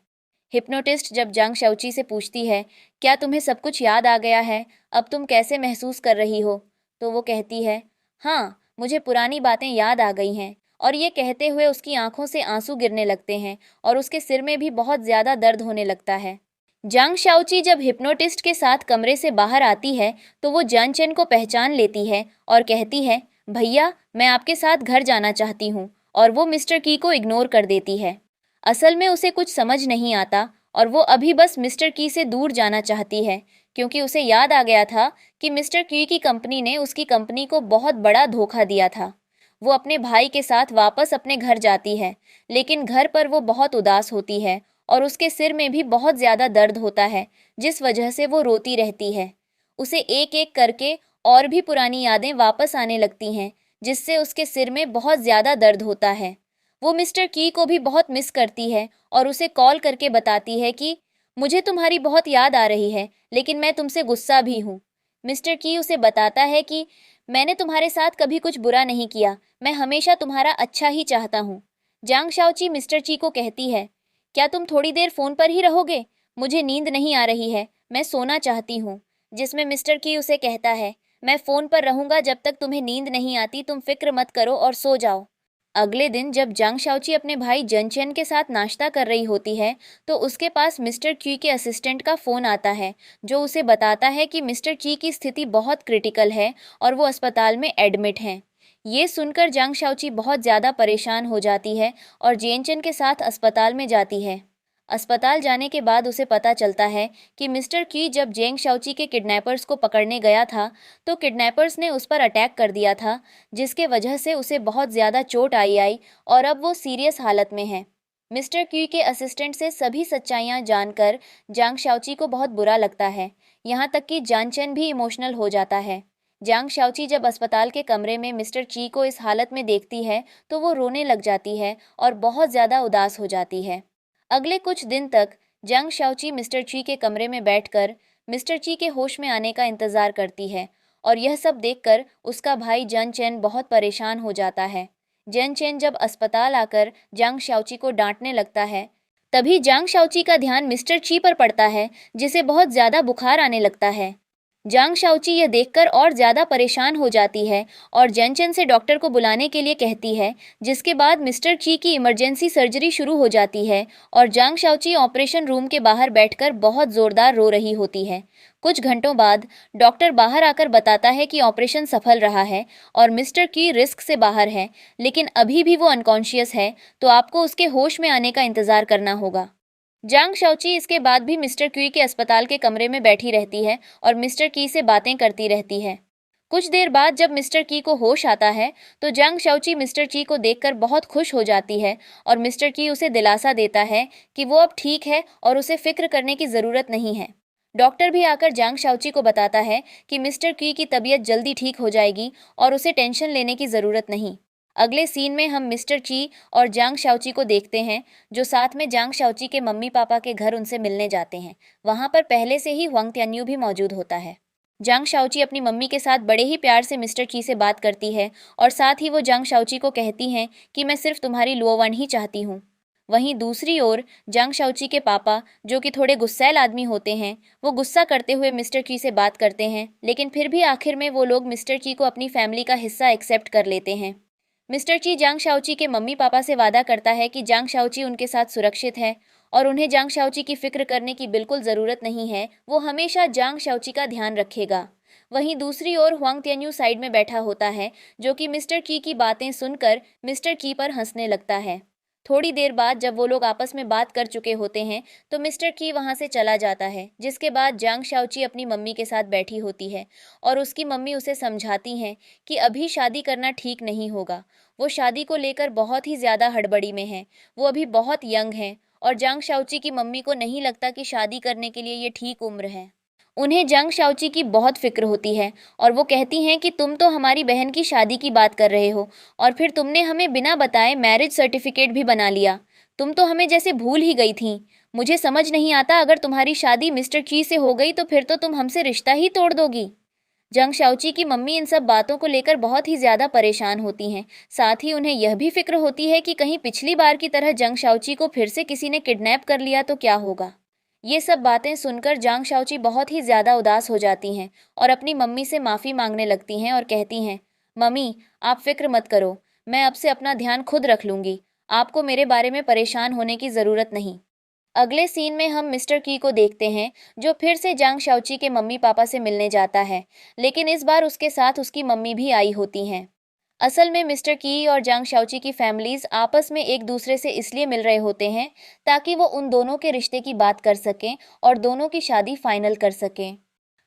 हिप्नोटिस्ट जब जांग शाओची से पूछती है, क्या तुम्हें सब कुछ याद आ गया है, अब तुम कैसे महसूस कर रही हो, तो वो कहती है, हाँ मुझे पुरानी बातें याद आ गई हैं। और ये कहते हुए उसकी आंखों से आंसू गिरने लगते हैं और उसके सिर में भी बहुत ज़्यादा दर्द होने लगता है। जांग शाओची जब हिप्नोटिस्ट के साथ कमरे से बाहर आती है तो वो जानचेन को पहचान लेती है और कहती है, भैया मैं आपके साथ घर जाना चाहती हूँ, और वो मिस्टर की को इग्नोर कर देती है। असल में उसे कुछ समझ नहीं आता और वो अभी बस मिस्टर की से दूर जाना चाहती है, क्योंकि उसे याद आ गया था कि मिस्टर की कंपनी ने उसकी कंपनी को बहुत बड़ा धोखा दिया था। वो अपने भाई के साथ वापस अपने घर जाती है, लेकिन घर पर वो बहुत उदास होती है और उसके सिर में भी बहुत ज़्यादा दर्द होता है, जिस वजह से वो रोती रहती है। उसे एक एक करके और भी पुरानी यादें वापस आने लगती हैं, जिससे उसके सिर में बहुत ज़्यादा दर्द होता है। वो मिस्टर की को भी बहुत मिस करती है और उसे कॉल करके बताती है कि मुझे तुम्हारी बहुत याद आ रही है, लेकिन मैं तुमसे गुस्सा भी हूँ। मिस्टर की उसे बताता है कि मैंने तुम्हारे साथ कभी कुछ बुरा नहीं किया, मैं हमेशा तुम्हारा अच्छा ही चाहता हूँ। जांग शाओची मिस्टर ची को कहती है, क्या तुम थोड़ी देर फ़ोन पर ही रहोगे, मुझे नींद नहीं आ रही है, मैं सोना चाहती हूँ। जिसमें मिस्टर की उसे कहता है, मैं फ़ोन पर रहूँगा जब तक तुम्हें नींद नहीं आती, तुम फिक्र मत करो और सो जाओ। अगले दिन जब जांग शाओची अपने भाई जनचेन के साथ नाश्ता कर रही होती है तो उसके पास मिस्टर क्यू के असिस्टेंट का फ़ोन आता है, जो उसे बताता है कि मिस्टर ची की स्थिति बहुत क्रिटिकल है और वो अस्पताल में एडमिट हैं। ये सुनकर जांग शाओची बहुत ज़्यादा परेशान हो जाती है और जेनचेन के साथ अस्पताल में जाती है। अस्पताल जाने के बाद उसे पता चलता है कि मिस्टर की जब जेंग शाओची के किडनैपर्स को पकड़ने गया था तो किडनैपर्स ने उस पर अटैक कर दिया था, जिसके वजह से उसे बहुत ज़्यादा चोट आई और अब वो सीरियस हालत में है। मिस्टर क्यू के असिस्टेंट से सभी सच्चाइयाँ जानकर जांग शाओची को बहुत बुरा लगता है, यहाँ तक कि जानचेन भी इमोशनल हो जाता है। जांग शाओची जब अस्पताल के कमरे में मिस्टर ची को इस हालत में देखती है तो वो रोने लग जाती है और बहुत ज़्यादा उदास हो जाती है। अगले कुछ दिन तक जांग शाओची मिस्टर ची के कमरे में बैठकर मिस्टर ची के होश में आने का इंतज़ार करती है और यह सब देखकर उसका भाई जन चेन बहुत परेशान हो जाता है। जन चेन जब अस्पताल आकर जांग शाओची को डांटने लगता है, तभी जांग शाओची का ध्यान मिस्टर ची पर पड़ता है, जिसे बहुत ज़्यादा बुखार आने लगता है। जांग शाओची यह देखकर और ज़्यादा परेशान हो जाती है और जनचेन से डॉक्टर को बुलाने के लिए कहती है, जिसके बाद मिस्टर ची की इमरजेंसी सर्जरी शुरू हो जाती है और जांग शाओची ऑपरेशन रूम के बाहर बैठकर बहुत ज़ोरदार रो रही होती है। कुछ घंटों बाद डॉक्टर बाहर आकर बताता है कि ऑपरेशन सफल रहा है और मिस्टर की रिस्क से बाहर है, लेकिन अभी भी वो अनकॉन्शियस है, तो आपको उसके होश में आने का इंतज़ार करना होगा। जांग शाओची इसके बाद भी मिस्टर क्यू के अस्पताल के कमरे में बैठी रहती है और मिस्टर की से बातें करती रहती है। कुछ देर बाद जब मिस्टर की को होश आता है तो जांग शाओची मिस्टर की को देखकर बहुत खुश हो जाती है और मिस्टर की उसे दिलासा देता है कि वो अब ठीक है और उसे फिक्र करने की ज़रूरत नहीं है। डॉक्टर भी आकर जांग शाओची को बताता है कि मिस्टर की तबीयत जल्दी ठीक हो जाएगी और उसे टेंशन लेने की ज़रूरत नहीं। अगले सीन में हम मिस्टर की और जांग शाओची को देखते हैं, जो साथ में जांग शाओची के मम्मी पापा के घर उनसे मिलने जाते हैं। वहां पर पहले से ही हुआंग तियान्यू भी मौजूद होता है। जांग शाओची अपनी मम्मी के साथ बड़े ही प्यार से मिस्टर की से बात करती है और साथ ही वो जांग शाओची को कहती हैं कि मैं सिर्फ तुम्हारी लुओवन ही चाहती हूँ। वहीं दूसरी ओर जांग शाओची के पापा, जो कि थोड़े गुस्सैल आदमी होते हैं, वो गुस्सा करते हुए मिस्टर की से बात करते हैं, लेकिन फिर भी आखिर में वो लोग मिस्टर की को अपनी फैमिली का हिस्सा एक्सेप्ट कर लेते हैं। मिस्टर ची जांग शाओची के मम्मी पापा से वादा करता है कि जांग शाओची उनके साथ सुरक्षित है और उन्हें जांग शाओची की फिक्र करने की बिल्कुल ज़रूरत नहीं है, वो हमेशा जांग शाओची का ध्यान रखेगा। वहीं दूसरी ओर हुआंग तियान्यू साइड में बैठा होता है, जो कि मिस्टर की बातें सुनकर मिस्टर की पर हंसने लगता है। थोड़ी देर बाद जब वो लोग आपस में बात कर चुके होते हैं तो मिस्टर की वहां से चला जाता है, जिसके बाद जांग शाओची अपनी मम्मी के साथ बैठी होती है और उसकी मम्मी उसे समझाती हैं कि अभी शादी करना ठीक नहीं होगा। वो शादी को लेकर बहुत ही ज़्यादा हड़बड़ी में है, वो अभी बहुत यंग हैं और जांग शाओची की मम्मी को नहीं लगता कि शादी करने के लिए ये ठीक उम्र है। उन्हें जांग शाओची की बहुत फिक्र होती है और वो कहती हैं कि तुम तो हमारी बहन की शादी की बात कर रहे हो और फिर तुमने हमें बिना बताए मैरिज सर्टिफिकेट भी बना लिया। तुम तो हमें जैसे भूल ही गई थी। मुझे समझ नहीं आता, अगर तुम्हारी शादी मिस्टर की से हो गई तो फिर तो तुम हमसे रिश्ता ही तोड़ दोगी। जांग शाओची की मम्मी इन सब बातों को लेकर बहुत ही ज़्यादा परेशान होती हैं। साथ ही उन्हें यह भी फिक्र होती है कि कहीं पिछली बार की तरह जांग शाओची को फिर से किसी ने किडनैप कर लिया तो क्या होगा। ये सब बातें सुनकर जांग शाओची बहुत ही ज़्यादा उदास हो जाती हैं और अपनी मम्मी से माफ़ी मांगने लगती हैं और कहती हैं, मम्मी आप फिक्र मत करो, मैं अब से अपना ध्यान खुद रख लूँगी, आपको मेरे बारे में परेशान होने की ज़रूरत नहीं। अगले सीन में हम मिस्टर की को देखते हैं, जो फिर से जांग शाओची के मम्मी पापा से मिलने जाता है, लेकिन इस बार उसके साथ उसकी मम्मी भी आई होती हैं। असल में मिस्टर की और जांग शाओची की फैमिलीज आपस में एक दूसरे से इसलिए मिल रहे होते हैं ताकि वो उन दोनों के रिश्ते की बात कर सकें और दोनों की शादी फाइनल कर सकें।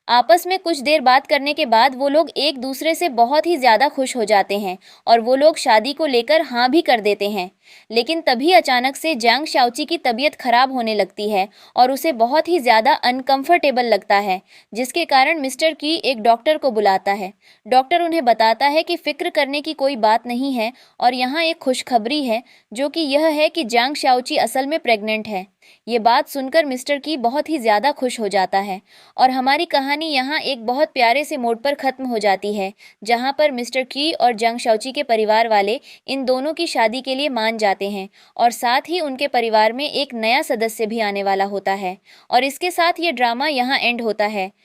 आपस में कुछ देर बात करने के बाद वो लोग एक दूसरे से बहुत ही ज़्यादा खुश हो जाते हैं और वो लोग शादी को लेकर हाँ भी कर देते हैं। लेकिन तभी अचानक से जांग शाओची की तबीयत खराब होने लगती है और उसे बहुत ही ज़्यादा अनकंफर्टेबल लगता है, जिसके कारण मिस्टर की एक डॉक्टर को बुलाता है। डॉक्टर उन्हें बताता है कि फिक्र करने की कोई बात नहीं है और यहाँ एक खुशखबरी है, जो कि यह है कि जांग शाओची असल में प्रेग्नेंट है। ये बात सुनकर मिस्टर की बहुत ही ज़्यादा खुश हो जाता है और हमारी कहानी यहाँ एक बहुत प्यारे से मोड़ पर ख़त्म हो जाती है, जहाँ पर मिस्टर की और जांग शाओची के परिवार वाले इन दोनों की शादी के लिए मान जाते हैं और साथ ही उनके परिवार में एक नया सदस्य भी आने वाला होता है। और इसके साथ ये ड्रामा यहाँ एंड होता है।